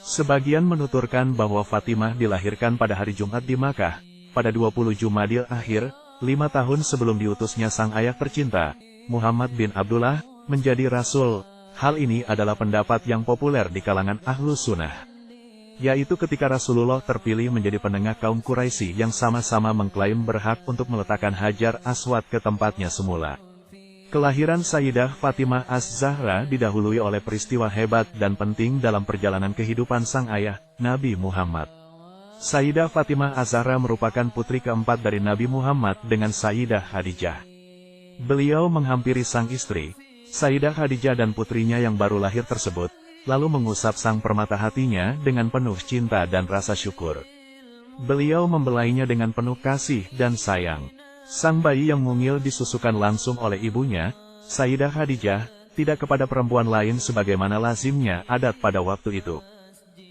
Sebagian menuturkan bahwa Fatimah dilahirkan pada hari Jumat di Makkah, pada 20 Jumadil Akhir, 5 tahun sebelum diutusnya sang ayah tercinta, Muhammad bin Abdullah, menjadi Rasul. Hal ini adalah pendapat yang populer di kalangan Ahlus Sunnah, yaitu ketika Rasulullah terpilih menjadi penengah kaum Quraisy yang sama-sama mengklaim berhak untuk meletakkan Hajar Aswad ke tempatnya semula. Kelahiran Sayyidah Fatimah Az-Zahra didahului oleh peristiwa hebat dan penting dalam perjalanan kehidupan sang ayah, Nabi Muhammad. Sayyidah Fatimah Az-Zahra merupakan putri keempat dari Nabi Muhammad dengan Sayyidah Khadijah. Beliau menghampiri sang istri, Sayyidah Khadijah dan putrinya yang baru lahir tersebut, lalu mengusap sang permata hatinya dengan penuh cinta dan rasa syukur. Beliau membelainya dengan penuh kasih dan sayang. Sang bayi yang mungil disusukan langsung oleh ibunya, Sayyidah Khadijah, tidak kepada perempuan lain sebagaimana lazimnya adat pada waktu itu.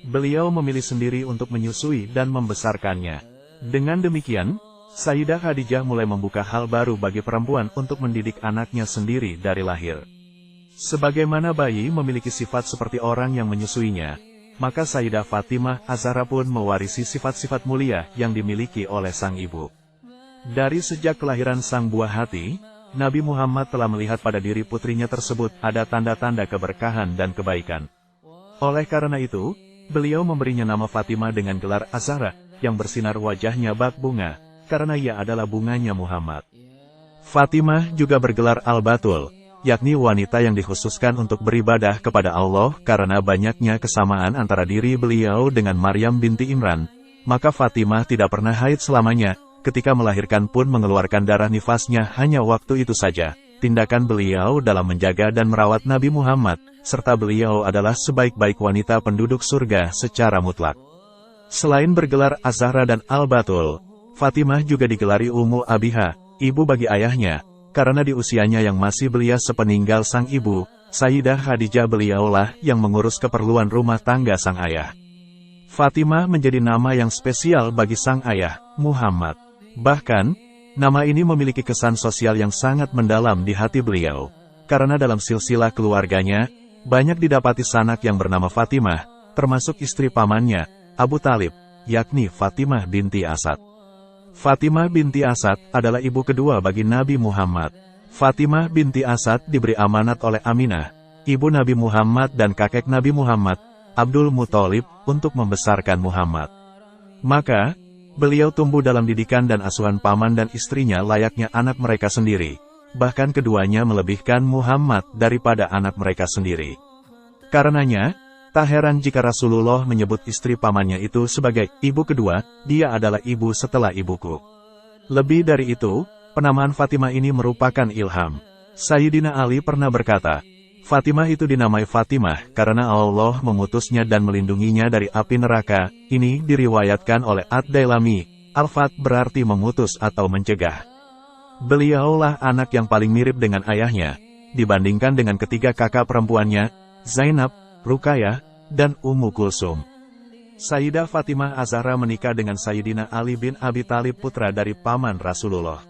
Beliau memilih sendiri untuk menyusui dan membesarkannya. Dengan demikian, Sayyidah Khadijah mulai membuka hal baru bagi perempuan untuk mendidik anaknya sendiri dari lahir. Sebagaimana bayi memiliki sifat seperti orang yang menyusuinya, maka Sayyidah Fatimah Az-Zahra pun mewarisi sifat-sifat mulia yang dimiliki oleh sang ibu. Dari sejak kelahiran sang buah hati, Nabi Muhammad telah melihat pada diri putrinya tersebut ada tanda-tanda keberkahan dan kebaikan. Oleh karena itu, beliau memberinya nama Fatimah dengan gelar Az-Zahra, yang bersinar wajahnya bak bunga, karena ia adalah bunganya Muhammad. Fatimah juga bergelar Al-Batul, yakni wanita yang dikhususkan untuk beribadah kepada Allah karena banyaknya kesamaan antara diri beliau dengan Maryam binti Imran. Maka Fatimah tidak pernah haid selamanya. Ketika melahirkan pun mengeluarkan darah nifasnya hanya waktu itu saja. Tindakan beliau dalam menjaga dan merawat Nabi Muhammad, serta beliau adalah sebaik-baik wanita penduduk surga secara mutlak. Selain bergelar Az-Zahra dan Al-Batul, Fatimah juga digelari Ummu Abiha, ibu bagi ayahnya, karena di usianya yang masih belia sepeninggal sang ibu, Sayyidah Khadijah beliaulah yang mengurus keperluan rumah tangga sang ayah. Fatimah menjadi nama yang spesial bagi sang ayah, Muhammad. Bahkan, nama ini memiliki kesan sosial yang sangat mendalam di hati beliau, karena dalam silsilah keluarganya, banyak didapati sanak yang bernama Fatimah, termasuk istri pamannya, Abu Talib, yakni Fatimah binti Asad. Fatimah binti Asad adalah ibu kedua bagi Nabi Muhammad. Fatimah binti Asad diberi amanat oleh Aminah, ibu Nabi Muhammad dan kakek Nabi Muhammad, Abdul Muthalib, untuk membesarkan Muhammad. Maka, beliau tumbuh dalam didikan dan asuhan paman dan istrinya layaknya anak mereka sendiri. Bahkan keduanya melebihkan Muhammad daripada anak mereka sendiri. Karenanya, tak heran jika Rasulullah menyebut istri pamannya itu sebagai ibu kedua, dia adalah ibu setelah ibuku. Lebih dari itu, penamaan Fatimah ini merupakan ilham. Sayyidina Ali pernah berkata, Fatimah itu dinamai Fatimah karena Allah memutusnya dan melindunginya dari api neraka. Ini diriwayatkan oleh Ad-Dailami. Al-Fat berarti memutus atau mencegah. Beliaulah anak yang paling mirip dengan ayahnya, dibandingkan dengan ketiga kakak perempuannya, Zainab, Ruqayyah, dan Ummu Kulsum. Sayyidah Fatimah Az-Zahra menikah dengan Sayyidina Ali bin Abi Thalib, putra dari paman Rasulullah.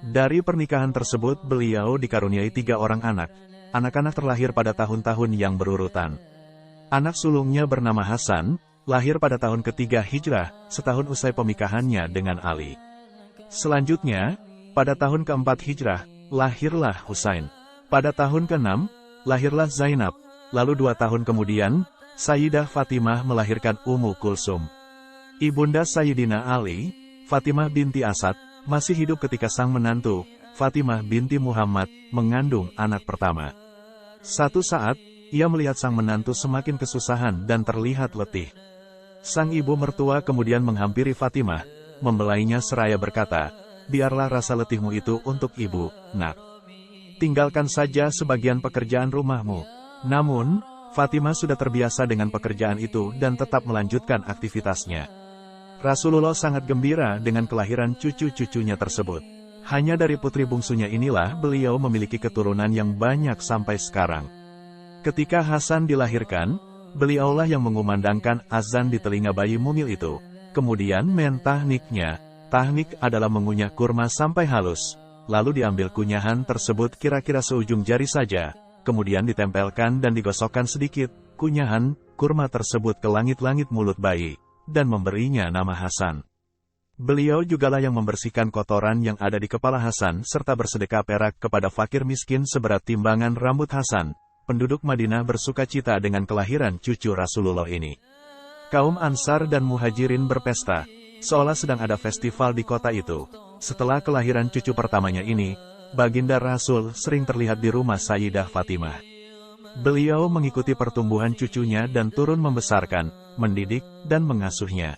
Dari pernikahan tersebut beliau dikaruniai 3 orang anak. Anak-anak terlahir pada tahun-tahun yang berurutan. Anak sulungnya bernama Hasan, lahir pada tahun ketiga Hijrah, setahun usai pernikahannya dengan Ali. Selanjutnya, pada tahun keempat Hijrah, lahirlah Husain. Pada tahun ke-6, lahirlah Zainab. Lalu 2 tahun kemudian, Sayyidah Fatimah melahirkan Ummu Kulsum. Ibunda Sayyidina Ali, Fatimah binti Asad, masih hidup ketika sang menantu, Fatimah binti Muhammad, mengandung anak pertama. Satu saat, ia melihat sang menantu semakin kesusahan dan terlihat letih. Sang ibu mertua kemudian menghampiri Fatimah, membelainya seraya berkata, biarlah rasa letihmu itu untuk ibu, nak. Tinggalkan saja sebagian pekerjaan rumahmu. Namun, Fatimah sudah terbiasa dengan pekerjaan itu dan tetap melanjutkan aktivitasnya. Rasulullah sangat gembira dengan kelahiran cucu-cucunya tersebut. Hanya dari putri bungsunya inilah beliau memiliki keturunan yang banyak sampai sekarang. Ketika Hasan dilahirkan, beliaulah yang mengumandangkan azan di telinga bayi mungil itu. Kemudian mentahniknya. Tahnik adalah mengunyah kurma sampai halus. Lalu diambil kunyahan tersebut kira-kira seujung jari saja. Kemudian ditempelkan dan digosokkan sedikit. Kunyahan kurma tersebut ke langit-langit mulut bayi, dan memberinya nama Hasan. Beliau jugalah yang membersihkan kotoran yang ada di kepala Hasan serta bersedekah perak kepada fakir miskin seberat timbangan rambut Hasan. Penduduk Madinah bersukacita dengan kelahiran cucu Rasulullah ini. Kaum Ansar dan Muhajirin berpesta, seolah sedang ada festival di kota itu. Setelah kelahiran cucu pertamanya ini, Baginda Rasul sering terlihat di rumah Sayyidah Fatimah. Beliau mengikuti pertumbuhan cucunya dan turun membesarkan, mendidik, dan mengasuhnya.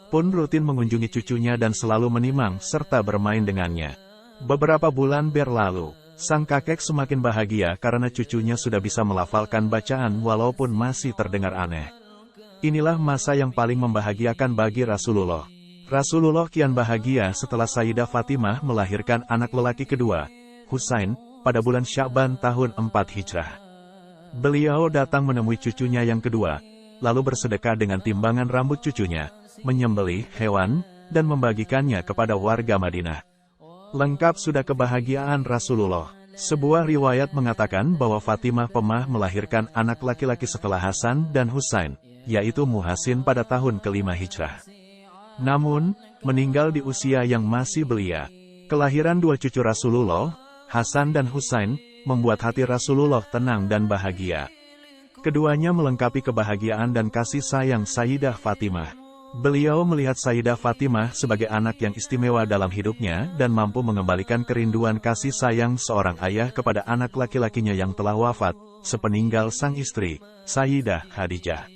Pun rutin mengunjungi cucunya dan selalu menimang serta bermain dengannya. Beberapa bulan berlalu, sang kakek semakin bahagia karena cucunya sudah bisa melafalkan bacaan walaupun masih terdengar aneh. Inilah masa yang paling membahagiakan bagi Rasulullah. Rasulullah kian bahagia setelah Sayyidah Fatimah melahirkan anak lelaki kedua, Husain, pada bulan Sya'ban tahun 4 Hijrah. Beliau datang menemui cucunya yang kedua, lalu bersedekah dengan timbangan rambut cucunya, menyembelih hewan, dan membagikannya kepada warga Madinah. Lengkap sudah kebahagiaan Rasulullah. Sebuah riwayat mengatakan bahwa Fatimah Pemah melahirkan anak laki-laki setelah Hasan dan Husain, yaitu Muhsin pada tahun ke-5 Hijrah. Namun, meninggal di usia yang masih belia. Kelahiran dua cucu Rasulullah, Hasan dan Husain, membuat hati Rasulullah tenang dan bahagia. Keduanya melengkapi kebahagiaan dan kasih sayang Sayyidah Fatimah. Beliau melihat Sayyidah Fatimah sebagai anak yang istimewa dalam hidupnya dan mampu mengembalikan kerinduan kasih sayang seorang ayah kepada anak laki-lakinya yang telah wafat, sepeninggal sang istri, Sayyidah Khadijah.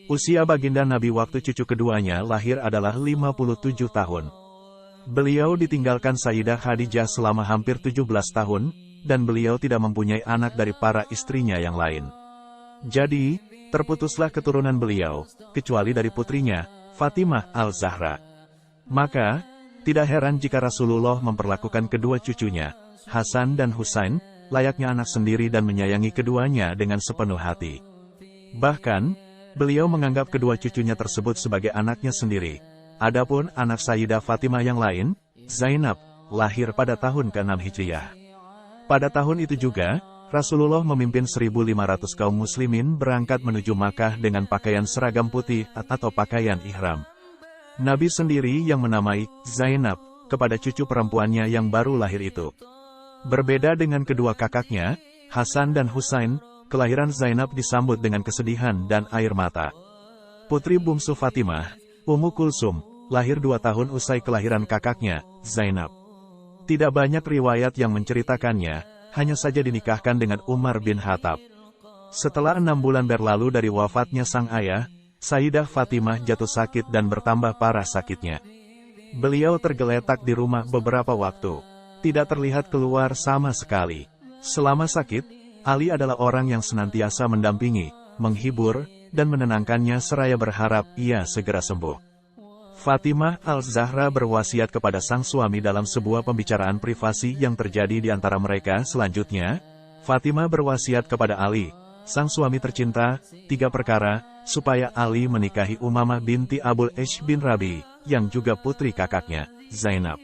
Usia baginda Nabi waktu cucu keduanya lahir adalah 57 tahun. Beliau ditinggalkan Sayyidah Khadijah selama hampir 17 tahun, dan beliau tidak mempunyai anak dari para istrinya yang lain. Jadi, terputuslah keturunan beliau, kecuali dari putrinya, Fatimah Al-Zahra. Maka, tidak heran jika Rasulullah memperlakukan kedua cucunya, Hasan dan Husain, layaknya anak sendiri dan menyayangi keduanya dengan sepenuh hati. Bahkan, beliau menganggap kedua cucunya tersebut sebagai anaknya sendiri. Adapun anak Sayyidah Fatimah yang lain, Zainab, lahir pada tahun ke-6 Hijriah. Pada tahun itu juga, Rasulullah memimpin 1.500 kaum muslimin berangkat menuju Makkah dengan pakaian seragam putih atau pakaian ihram. Nabi sendiri yang menamai Zainab kepada cucu perempuannya yang baru lahir itu. Berbeda dengan kedua kakaknya, Hasan dan Husain, kelahiran Zainab disambut dengan kesedihan dan air mata. Putri bungsu Fatimah, Ummu Kulsum, lahir 2 tahun usai kelahiran kakaknya, Zainab. Tidak banyak riwayat yang menceritakannya, hanya saja dinikahkan dengan Umar bin Khattab. Setelah 6 bulan berlalu dari wafatnya sang ayah, Sayyidah Fatimah jatuh sakit dan bertambah parah sakitnya. Beliau tergeletak di rumah beberapa waktu. Tidak terlihat keluar sama sekali. Selama sakit, Ali adalah orang yang senantiasa mendampingi, menghibur, dan menenangkannya seraya berharap ia segera sembuh. Fatimah Al-Zahra berwasiat kepada sang suami dalam sebuah pembicaraan privasi yang terjadi di antara mereka selanjutnya. Fatimah berwasiat kepada Ali, sang suami tercinta, 3 perkara, supaya Ali menikahi Umamah binti Abul Ash bin Rabi, yang juga putri kakaknya, Zainab.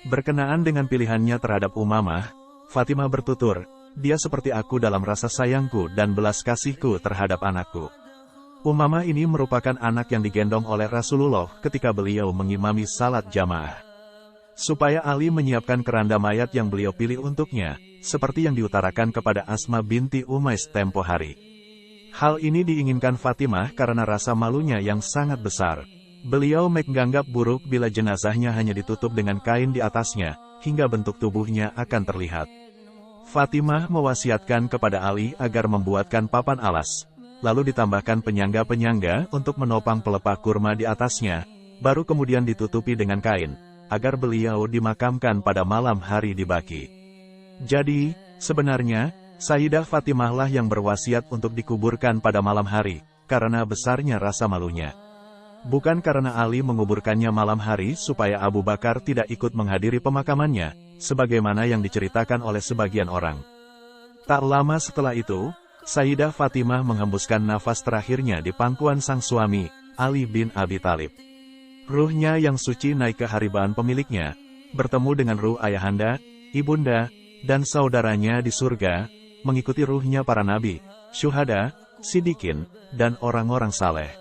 Berkenaan dengan pilihannya terhadap Umamah, Fatimah bertutur, dia seperti aku dalam rasa sayangku dan belas kasihku terhadap anakku. Umamah ini merupakan anak yang digendong oleh Rasulullah ketika beliau mengimami salat jamaah. Supaya Ali menyiapkan keranda mayat yang beliau pilih untuknya, seperti yang diutarakan kepada Asma binti Umais tempo hari. Hal ini diinginkan Fatimah karena rasa malunya yang sangat besar. Beliau menganggap buruk bila jenazahnya hanya ditutup dengan kain di atasnya, hingga bentuk tubuhnya akan terlihat. Fatimah mewasiatkan kepada Ali agar membuatkan papan alas, lalu ditambahkan penyangga-penyangga untuk menopang pelepah kurma di atasnya, baru kemudian ditutupi dengan kain, agar beliau dimakamkan pada malam hari di Baqi. Jadi, sebenarnya, Sayyidah Fatimahlah yang berwasiat untuk dikuburkan pada malam hari, karena besarnya rasa malunya. Bukan karena Ali menguburkannya malam hari supaya Abu Bakar tidak ikut menghadiri pemakamannya, sebagaimana yang diceritakan oleh sebagian orang. Tak lama setelah itu, Sayyidah Fatimah menghembuskan nafas terakhirnya di pangkuan sang suami, Ali bin Abi Thalib. Ruhnya yang suci naik ke haribaan pemiliknya, bertemu dengan ruh ayahanda, ibunda, dan saudaranya di surga, mengikuti ruhnya para nabi, syuhada, Sidikin, dan orang-orang saleh.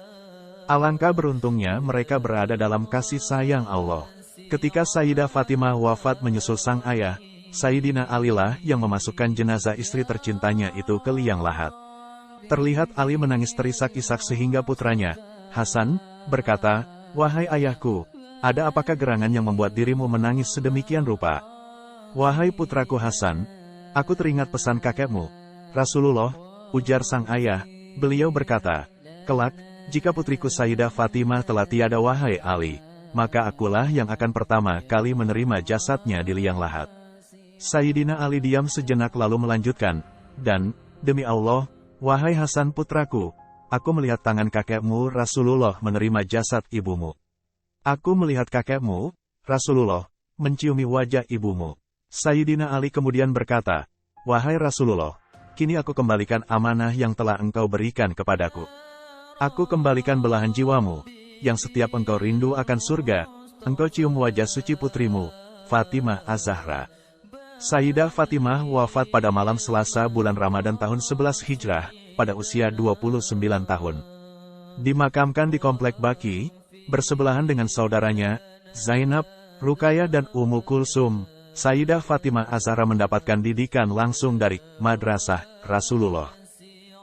Alangkah beruntungnya mereka berada dalam kasih sayang Allah. Ketika Sayyidah Fatimah wafat menyusul sang ayah, Sayyidina Alilah yang memasukkan jenazah istri tercintanya itu ke liang lahat. Terlihat Ali menangis terisak-isak sehingga putranya, Hasan, berkata, "Wahai ayahku, ada apakah gerangan yang membuat dirimu menangis sedemikian rupa?" "Wahai putraku Hasan, aku teringat pesan kakekmu, Rasulullah," ujar sang ayah. Beliau berkata, "Kelak, jika putriku Sayyidah Fatimah telah tiada wahai Ali, maka akulah yang akan pertama kali menerima jasadnya di liang lahat." Sayyidina Ali diam sejenak lalu melanjutkan, "Dan, demi Allah, wahai Hasan putraku, aku melihat tangan kakekmu Rasulullah menerima jasad ibumu. Aku melihat kakekmu, Rasulullah, menciumi wajah ibumu." Sayyidina Ali kemudian berkata, "Wahai Rasulullah, kini aku kembalikan amanah yang telah engkau berikan kepadaku. Aku kembalikan belahan jiwamu, yang setiap engkau rindu akan surga, engkau cium wajah suci putrimu, Fatimah Az-Zahra." Sayyidah Fatimah wafat pada malam Selasa bulan Ramadan tahun 11 Hijrah, pada usia 29 tahun. Dimakamkan di Komplek Baqi, bersebelahan dengan saudaranya, Zainab, Ruqayyah dan Ummu Kulsum. Sayyidah Fatimah Az-Zahra mendapatkan didikan langsung dari Madrasah Rasulullah.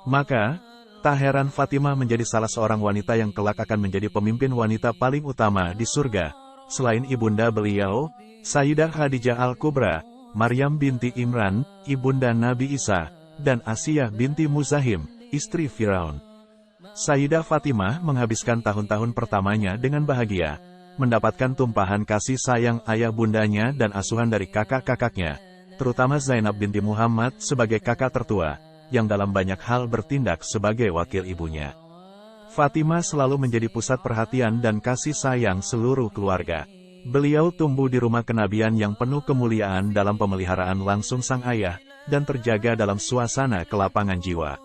Maka, tak heran Fatimah menjadi salah seorang wanita yang kelak akan menjadi pemimpin wanita paling utama di surga. Selain ibunda beliau, Sayyidah Khadijah Al-Kubra, Maryam binti Imran, ibunda Nabi Isa, dan Asiyah binti Muzahim, istri Firaun. Sayyidah Fatimah menghabiskan tahun-tahun pertamanya dengan bahagia, mendapatkan tumpahan kasih sayang ayah bundanya dan asuhan dari kakak-kakaknya, terutama Zainab binti Muhammad sebagai kakak tertua, yang dalam banyak hal bertindak sebagai wakil ibunya. Fatimah selalu menjadi pusat perhatian dan kasih sayang seluruh keluarga. Beliau tumbuh di rumah kenabian yang penuh kemuliaan dalam pemeliharaan langsung sang ayah, dan terjaga dalam suasana kelapangan jiwa.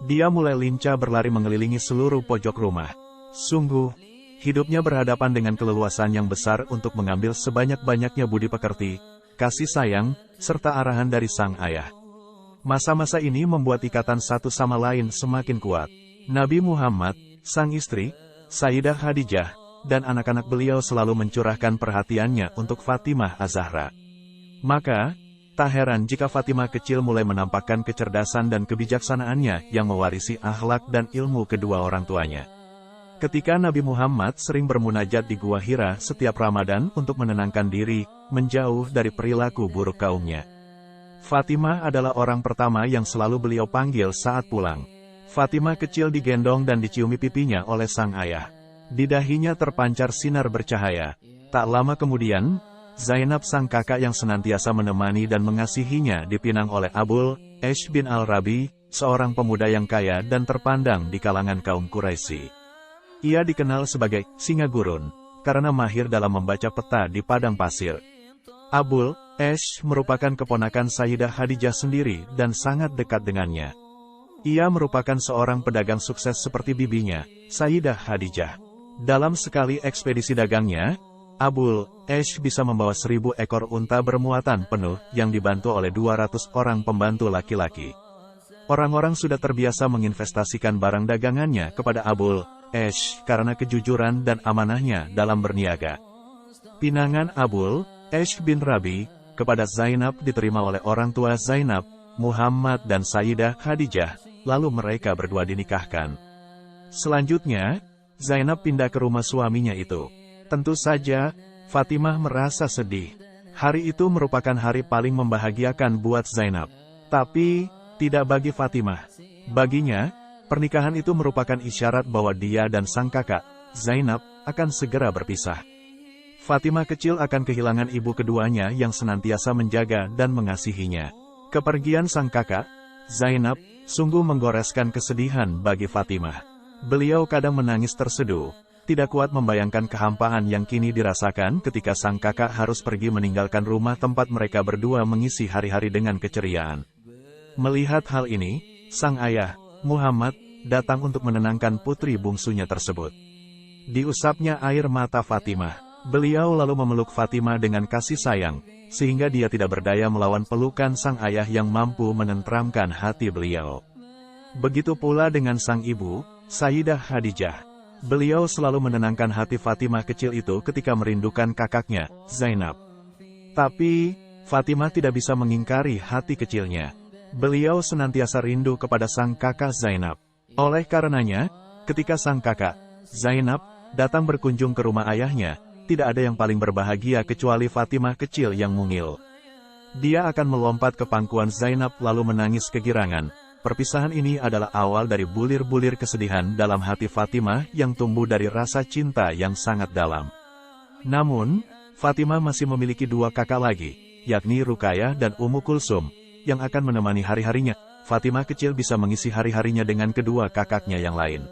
Dia mulai lincah berlari mengelilingi seluruh pojok rumah. Sungguh, hidupnya berhadapan dengan keleluasan yang besar untuk mengambil sebanyak-banyaknya budi pekerti, kasih sayang, serta arahan dari sang ayah. Masa-masa ini membuat ikatan satu sama lain semakin kuat. Nabi Muhammad, sang istri, Sayyidah Khadijah, dan anak-anak beliau selalu mencurahkan perhatiannya untuk Fatimah Az-Zahra. Maka, tak heran jika Fatimah kecil mulai menampakkan kecerdasan dan kebijaksanaannya yang mewarisi akhlak dan ilmu kedua orang tuanya. Ketika Nabi Muhammad sering bermunajat di Gua Hira setiap Ramadan untuk menenangkan diri, menjauh dari perilaku buruk kaumnya, Fatimah adalah orang pertama yang selalu beliau panggil saat pulang. Fatimah kecil digendong dan diciumi pipinya oleh sang ayah. Di dahinya terpancar sinar bercahaya. Tak lama kemudian, Zainab sang kakak yang senantiasa menemani dan mengasihinya dipinang oleh Abul Ash bin Al-Rabi, seorang pemuda yang kaya dan terpandang di kalangan kaum Quraisy. Ia dikenal sebagai Singa Gurun, karena mahir dalam membaca peta di padang pasir. Abul Ash merupakan keponakan Sayyidah Khadijah sendiri dan sangat dekat dengannya. Ia merupakan seorang pedagang sukses seperti bibinya, Sayyidah Khadijah. Dalam sekali ekspedisi dagangnya, Abul Ash bisa membawa 1000 ekor unta bermuatan penuh yang dibantu oleh 200 orang pembantu laki-laki. Orang-orang sudah terbiasa menginvestasikan barang dagangannya kepada Abul Ash karena kejujuran dan amanahnya dalam berniaga. Pinangan Abul Ash bin Rabi kepada Zainab diterima oleh orang tua Zainab, Muhammad dan Sayyidah Khadijah, lalu mereka berdua dinikahkan. Selanjutnya, Zainab pindah ke rumah suaminya itu. Tentu saja, Fatimah merasa sedih. Hari itu merupakan hari paling membahagiakan buat Zainab. Tapi, tidak bagi Fatimah. Baginya, pernikahan itu merupakan isyarat bahwa dia dan sang kakak, Zainab, akan segera berpisah. Fatimah kecil akan kehilangan ibu keduanya yang senantiasa menjaga dan mengasihinya. Kepergian sang kakak, Zainab, sungguh menggoreskan kesedihan bagi Fatimah. Beliau kadang menangis terseduh, tidak kuat membayangkan kehampaan yang kini dirasakan ketika sang kakak harus pergi meninggalkan rumah tempat mereka berdua mengisi hari-hari dengan keceriaan. Melihat hal ini, sang ayah, Muhammad, datang untuk menenangkan putri bungsunya tersebut. Diusapnya air mata Fatimah. Beliau lalu memeluk Fatimah dengan kasih sayang, sehingga dia tidak berdaya melawan pelukan sang ayah yang mampu menenteramkan hati beliau. Begitu pula dengan sang ibu, Sayyidah Khadijah. Beliau selalu menenangkan hati Fatimah kecil itu ketika merindukan kakaknya, Zainab. Tapi, Fatimah tidak bisa mengingkari hati kecilnya. Beliau senantiasa rindu kepada sang kakak Zainab. Oleh karenanya, ketika sang kakak, Zainab, datang berkunjung ke rumah ayahnya, tidak ada yang paling berbahagia kecuali Fatimah kecil yang mungil. Dia akan melompat ke pangkuan Zainab lalu menangis kegirangan. Perpisahan ini adalah awal dari bulir-bulir kesedihan dalam hati Fatimah yang tumbuh dari rasa cinta yang sangat dalam. Namun, Fatimah masih memiliki dua kakak lagi, yakni Ruqayyah dan Ummu Kulsum, yang akan menemani hari-harinya. Fatimah kecil bisa mengisi hari-harinya dengan kedua kakaknya yang lain.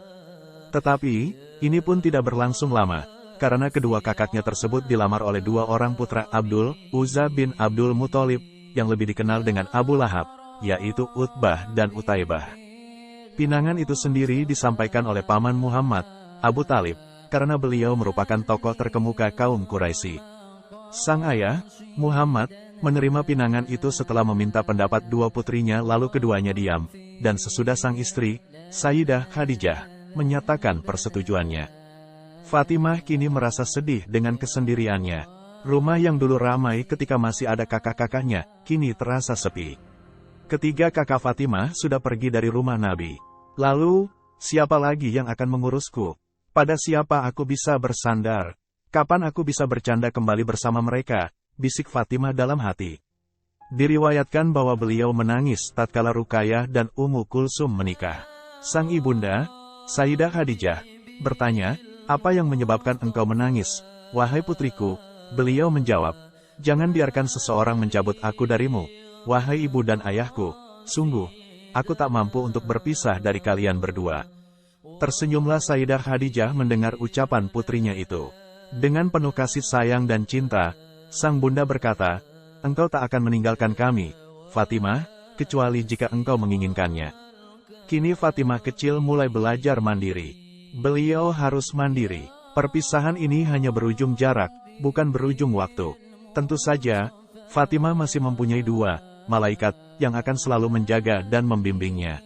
Tetapi, ini pun tidak berlangsung lama, karena kedua kakaknya tersebut dilamar oleh dua orang putra Abdul Uzza bin Abdul Muthalib, yang lebih dikenal dengan Abu Lahab, yaitu Utbah dan Utaibah. Pinangan itu sendiri disampaikan oleh paman Muhammad, Abu Talib, karena beliau merupakan tokoh terkemuka kaum Quraisy. Sang ayah, Muhammad, menerima pinangan itu setelah meminta pendapat dua putrinya lalu keduanya diam, dan sesudah sang istri, Sayyidah Khadijah, menyatakan persetujuannya. Fatimah kini merasa sedih dengan kesendiriannya. Rumah yang dulu ramai ketika masih ada kakak-kakaknya, kini terasa sepi. Ketiga kakak Fatimah sudah pergi dari rumah Nabi. Lalu, siapa lagi yang akan mengurusku? Pada siapa aku bisa bersandar? Kapan aku bisa bercanda kembali bersama mereka? Bisik Fatimah dalam hati. Diriwayatkan bahwa beliau menangis tatkala Ruqayyah dan Ummu Kulsum menikah. Sang ibunda, Sayyidah Khadijah, bertanya, "Apa yang menyebabkan engkau menangis, wahai putriku?" Beliau menjawab, "Jangan biarkan seseorang mencabut aku darimu. Wahai ibu dan ayahku, sungguh, aku tak mampu untuk berpisah dari kalian berdua." Tersenyumlah Sayyidah Khadijah mendengar ucapan putrinya itu. Dengan penuh kasih sayang dan cinta, sang bunda berkata, "Engkau tak akan meninggalkan kami, Fatimah, kecuali jika engkau menginginkannya." Kini Fatimah kecil mulai belajar mandiri. Beliau harus mandiri. Perpisahan ini hanya berujung jarak, bukan berujung waktu. Tentu saja, Fatimah masih mempunyai dua malaikat yang akan selalu menjaga dan membimbingnya.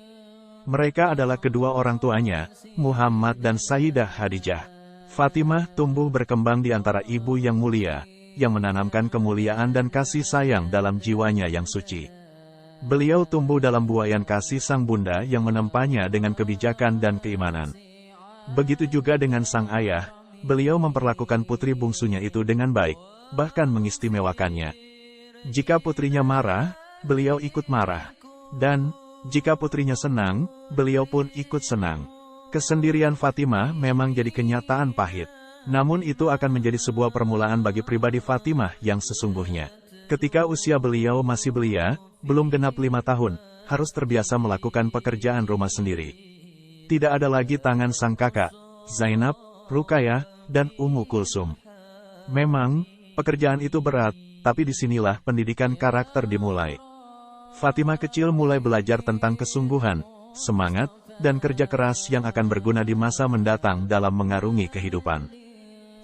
Mereka adalah kedua orang tuanya, Muhammad dan Sayyidah Khadijah. Fatimah tumbuh berkembang di antara ibu yang mulia, yang menanamkan kemuliaan dan kasih sayang dalam jiwanya yang suci. Beliau tumbuh dalam buaian kasih sang bunda yang menempanya dengan kebijakan dan keimanan. Begitu juga dengan sang ayah, beliau memperlakukan putri bungsunya itu dengan baik, bahkan mengistimewakannya. Jika putrinya marah, beliau ikut marah. Dan, jika putrinya senang, beliau pun ikut senang. Kesendirian Fatimah memang jadi kenyataan pahit. Namun itu akan menjadi sebuah permulaan bagi pribadi Fatimah yang sesungguhnya. Ketika usia beliau masih belia, belum genap 5 tahun, harus terbiasa melakukan pekerjaan rumah sendiri. Tidak ada lagi tangan sang kakak, Zainab, Ruqayyah, dan Ummu Kulsum. Memang, pekerjaan itu berat, tapi disinilah pendidikan karakter dimulai. Fatimah kecil mulai belajar tentang kesungguhan, semangat, dan kerja keras yang akan berguna di masa mendatang dalam mengarungi kehidupan.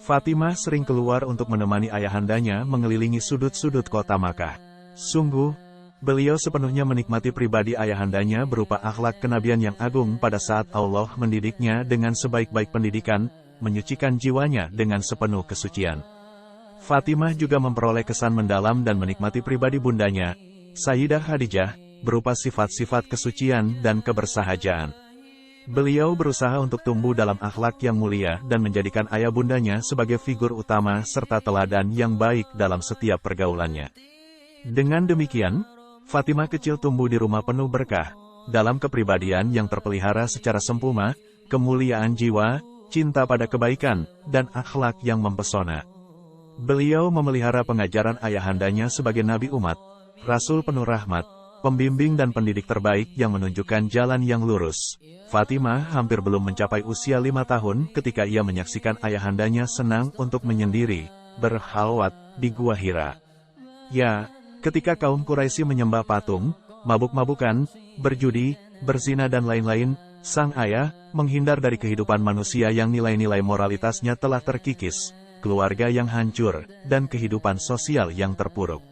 Fatimah sering keluar untuk menemani ayahandanya mengelilingi sudut-sudut kota Makkah. Sungguh, beliau sepenuhnya menikmati pribadi ayahandanya berupa akhlak kenabian yang agung pada saat Allah mendidiknya dengan sebaik-baik pendidikan, menyucikan jiwanya dengan sepenuh kesucian. Fatimah juga memperoleh kesan mendalam dan menikmati pribadi bundanya, Sayyidah Khadijah, berupa sifat-sifat kesucian dan kebersahajaan. Beliau berusaha untuk tumbuh dalam akhlak yang mulia dan menjadikan ayah bundanya sebagai figur utama serta teladan yang baik dalam setiap pergaulannya. Dengan demikian, Fatimah kecil tumbuh di rumah penuh berkah, dalam kepribadian yang terpelihara secara sempurna, kemuliaan jiwa, cinta pada kebaikan, dan akhlak yang mempesona. Beliau memelihara pengajaran ayahandanya sebagai nabi umat, rasul penuh rahmat, pembimbing dan pendidik terbaik yang menunjukkan jalan yang lurus. Fatimah hampir belum mencapai usia 5 tahun ketika ia menyaksikan ayahandanya senang untuk menyendiri, berkhalwat, di Gua Hira. Ya, ketika kaum Quraisy menyembah patung, mabuk-mabukan, berjudi, berzina dan lain-lain, sang ayah menghindar dari kehidupan manusia yang nilai-nilai moralitasnya telah terkikis, keluarga yang hancur, dan kehidupan sosial yang terpuruk.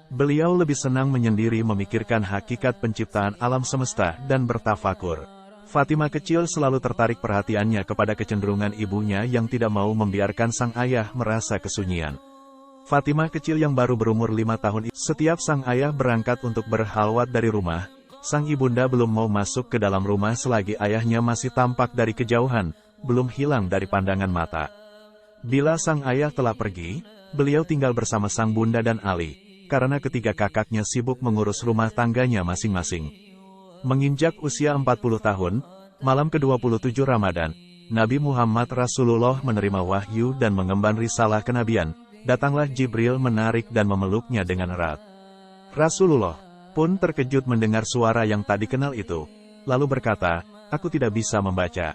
Beliau lebih senang menyendiri memikirkan hakikat penciptaan alam semesta dan bertafakur. Fatimah kecil selalu tertarik perhatiannya kepada kecenderungan ibunya yang tidak mau membiarkan sang ayah merasa kesunyian. Fatimah kecil yang baru berumur 5 tahun, setiap sang ayah berangkat untuk berhalwat dari rumah, sang ibunda belum mau masuk ke dalam rumah selagi ayahnya masih tampak dari kejauhan, belum hilang dari pandangan mata. Bila sang ayah telah pergi, beliau tinggal bersama sang bunda dan Ali, karena ketiga kakaknya sibuk mengurus rumah tangganya masing-masing. Menginjak usia 40 tahun, malam ke-27 Ramadan, Nabi Muhammad Rasulullah menerima wahyu dan mengemban risalah kenabian. Datanglah Jibril menarik dan memeluknya dengan erat. Rasulullah pun terkejut mendengar suara yang tak dikenal itu, lalu berkata, "Aku tidak bisa membaca."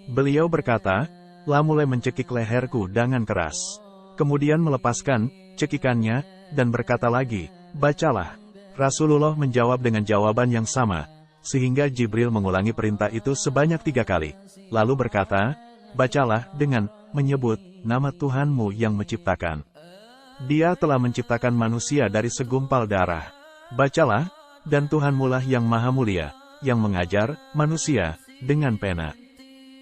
Beliau berkata, "Lah mulai mencekik leherku dengan keras." Kemudian melepaskan cekikannya, dan berkata lagi, "Bacalah." Rasulullah menjawab dengan jawaban yang sama, sehingga Jibril mengulangi perintah itu sebanyak 3 kali, lalu berkata, "Bacalah," dengan menyebut nama Tuhanmu yang menciptakan. Dia telah menciptakan manusia dari segumpal darah. Bacalah, dan Tuhanmulah yang maha mulia, yang mengajar manusia dengan pena.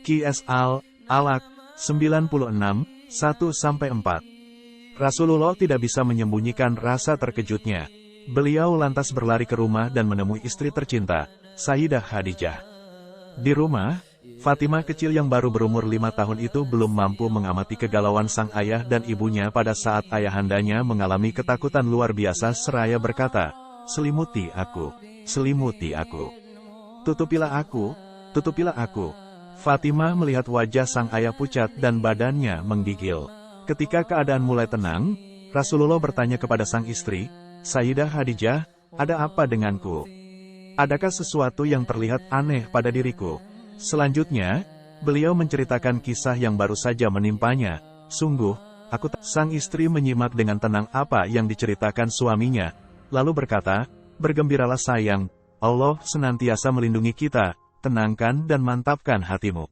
Qs al-Alaq 96, 1-4. Rasulullah tidak bisa menyembunyikan rasa terkejutnya. Beliau lantas berlari ke rumah dan menemui istri tercinta, Sayyidah Khadijah. Di rumah, Fatimah kecil yang baru berumur 5 tahun itu belum mampu mengamati kegalauan sang ayah dan ibunya pada saat ayahandanya mengalami ketakutan luar biasa seraya berkata, "Selimuti aku, selimuti aku. Tutupilah aku, tutupilah aku." Fatimah melihat wajah sang ayah pucat dan badannya menggigil. Ketika keadaan mulai tenang, Rasulullah bertanya kepada sang istri, "Sayyidah Khadijah, ada apa denganku? Adakah sesuatu yang terlihat aneh pada diriku?" Selanjutnya, beliau menceritakan kisah yang baru saja menimpanya. "Sungguh, aku tak..." Sang istri menyimak dengan tenang apa yang diceritakan suaminya, lalu berkata, "Bergembiralah sayang, Allah senantiasa melindungi kita, tenangkan dan mantapkan hatimu.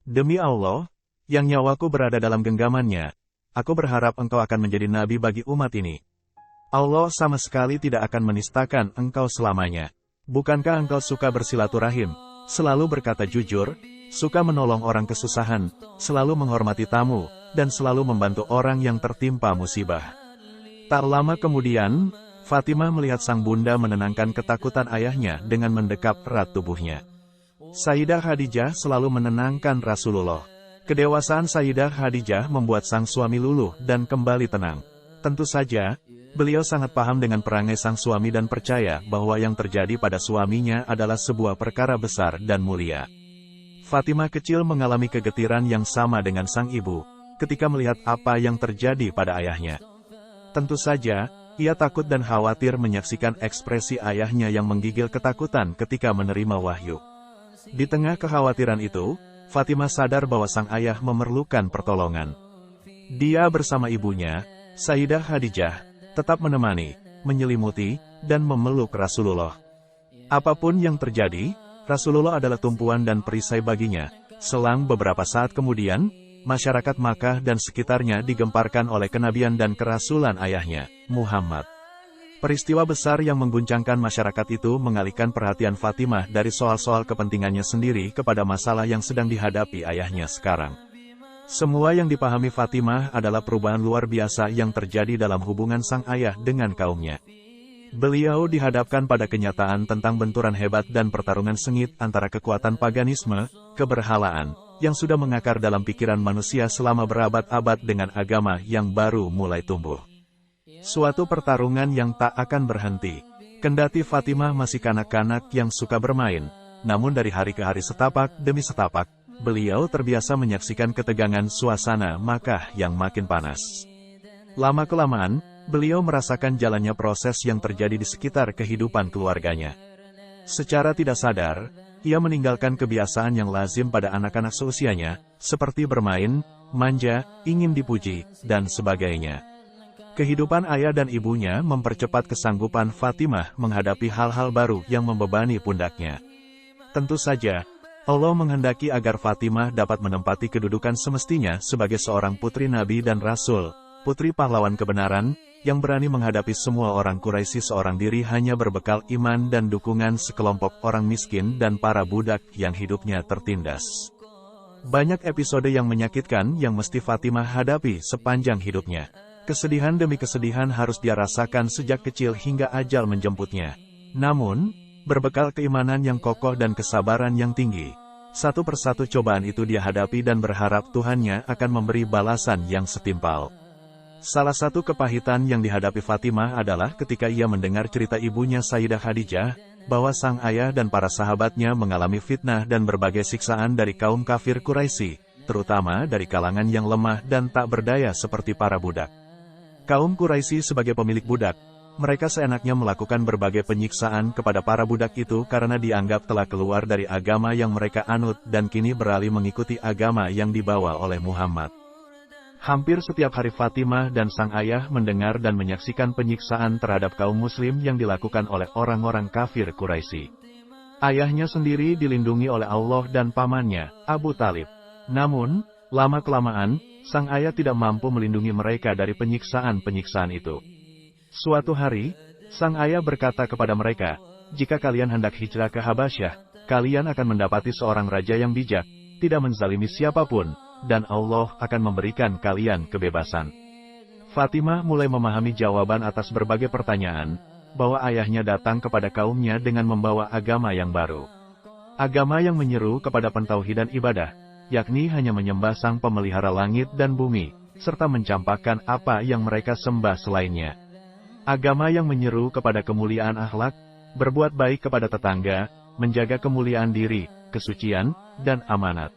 Demi Allah, yang nyawaku berada dalam genggamannya, aku berharap engkau akan menjadi nabi bagi umat ini. Allah sama sekali tidak akan menistakan engkau selamanya. Bukankah engkau suka bersilaturahim, selalu berkata jujur, suka menolong orang kesusahan, selalu menghormati tamu, dan selalu membantu orang yang tertimpa musibah?" Tak lama kemudian, Fatimah melihat sang bunda menenangkan ketakutan ayahnya dengan mendekap erat tubuhnya. Sayyidah Khadijah selalu menenangkan Rasulullah. Kedewasaan Sayyidah Khadijah membuat sang suami luluh dan kembali tenang. Tentu saja, beliau sangat paham dengan perangai sang suami dan percaya bahwa yang terjadi pada suaminya adalah sebuah perkara besar dan mulia. Fatimah kecil mengalami kegetiran yang sama dengan sang ibu, ketika melihat apa yang terjadi pada ayahnya. Tentu saja, ia takut dan khawatir menyaksikan ekspresi ayahnya yang menggigil ketakutan ketika menerima wahyu. Di tengah kekhawatiran itu, Fatimah sadar bahwa sang ayah memerlukan pertolongan. Dia bersama ibunya, Sayyidah Khadijah, tetap menemani, menyelimuti, dan memeluk Rasulullah. Apapun yang terjadi, Rasulullah adalah tumpuan dan perisai baginya. Selang beberapa saat kemudian, masyarakat Makkah dan sekitarnya digemparkan oleh kenabian dan kerasulan ayahnya, Muhammad. Peristiwa besar yang mengguncangkan masyarakat itu mengalihkan perhatian Fatimah dari soal-soal kepentingannya sendiri kepada masalah yang sedang dihadapi ayahnya sekarang. Semua yang dipahami Fatimah adalah perubahan luar biasa yang terjadi dalam hubungan sang ayah dengan kaumnya. Beliau dihadapkan pada kenyataan tentang benturan hebat dan pertarungan sengit antara kekuatan paganisme, keberhalaan, yang sudah mengakar dalam pikiran manusia selama berabad-abad dengan agama yang baru mulai tumbuh. Suatu pertarungan yang tak akan berhenti. Kendati Fatimah masih kanak-kanak yang suka bermain, namun dari hari ke hari setapak demi setapak, beliau terbiasa menyaksikan ketegangan suasana Makkah yang makin panas. Lama-kelamaan, beliau merasakan jalannya proses yang terjadi di sekitar kehidupan keluarganya. Secara tidak sadar, ia meninggalkan kebiasaan yang lazim pada anak-anak seusianya, seperti bermain, manja, ingin dipuji, dan sebagainya. Kehidupan ayah dan ibunya mempercepat kesanggupan Fatimah menghadapi hal-hal baru yang membebani pundaknya. Tentu saja, Allah menghendaki agar Fatimah dapat menempati kedudukan semestinya sebagai seorang putri Nabi dan Rasul, putri pahlawan kebenaran, yang berani menghadapi semua orang Quraisy seorang diri hanya berbekal iman dan dukungan sekelompok orang miskin dan para budak yang hidupnya tertindas. Banyak episode yang menyakitkan yang mesti Fatimah hadapi sepanjang hidupnya. Kesedihan demi kesedihan harus dia rasakan sejak kecil hingga ajal menjemputnya. Namun, berbekal keimanan yang kokoh dan kesabaran yang tinggi, satu persatu cobaan itu dia hadapi dan berharap Tuhannya akan memberi balasan yang setimpal. Salah satu kepahitan yang dihadapi Fatimah adalah ketika ia mendengar cerita ibunya Sayyidah Khadijah, bahwa sang ayah dan para sahabatnya mengalami fitnah dan berbagai siksaan dari kaum kafir Quraisy, terutama dari kalangan yang lemah dan tak berdaya seperti para budak. Kaum Quraisy sebagai pemilik budak, mereka seenaknya melakukan berbagai penyiksaan kepada para budak itu karena dianggap telah keluar dari agama yang mereka anut dan kini beralih mengikuti agama yang dibawa oleh Muhammad. Hampir setiap hari Fatimah dan sang ayah mendengar dan menyaksikan penyiksaan terhadap kaum muslim yang dilakukan oleh orang-orang kafir Quraisy. Ayahnya sendiri dilindungi oleh Allah dan pamannya, Abu Talib. Namun, lama-kelamaan, sang ayah tidak mampu melindungi mereka dari penyiksaan-penyiksaan itu. Suatu hari, sang ayah berkata kepada mereka, "Jika kalian hendak hijrah ke Habasyah, kalian akan mendapati seorang raja yang bijak, tidak menzalimi siapapun, dan Allah akan memberikan kalian kebebasan." Fatimah mulai memahami jawaban atas berbagai pertanyaan, bahwa ayahnya datang kepada kaumnya dengan membawa agama yang baru. Agama yang menyeru kepada pentauhidan ibadah, yakni hanya menyembah Sang Pemelihara langit dan bumi, serta mencampakkan apa yang mereka sembah selainnya. Agama yang menyeru kepada kemuliaan akhlak, berbuat baik kepada tetangga, menjaga kemuliaan diri, kesucian, dan amanat.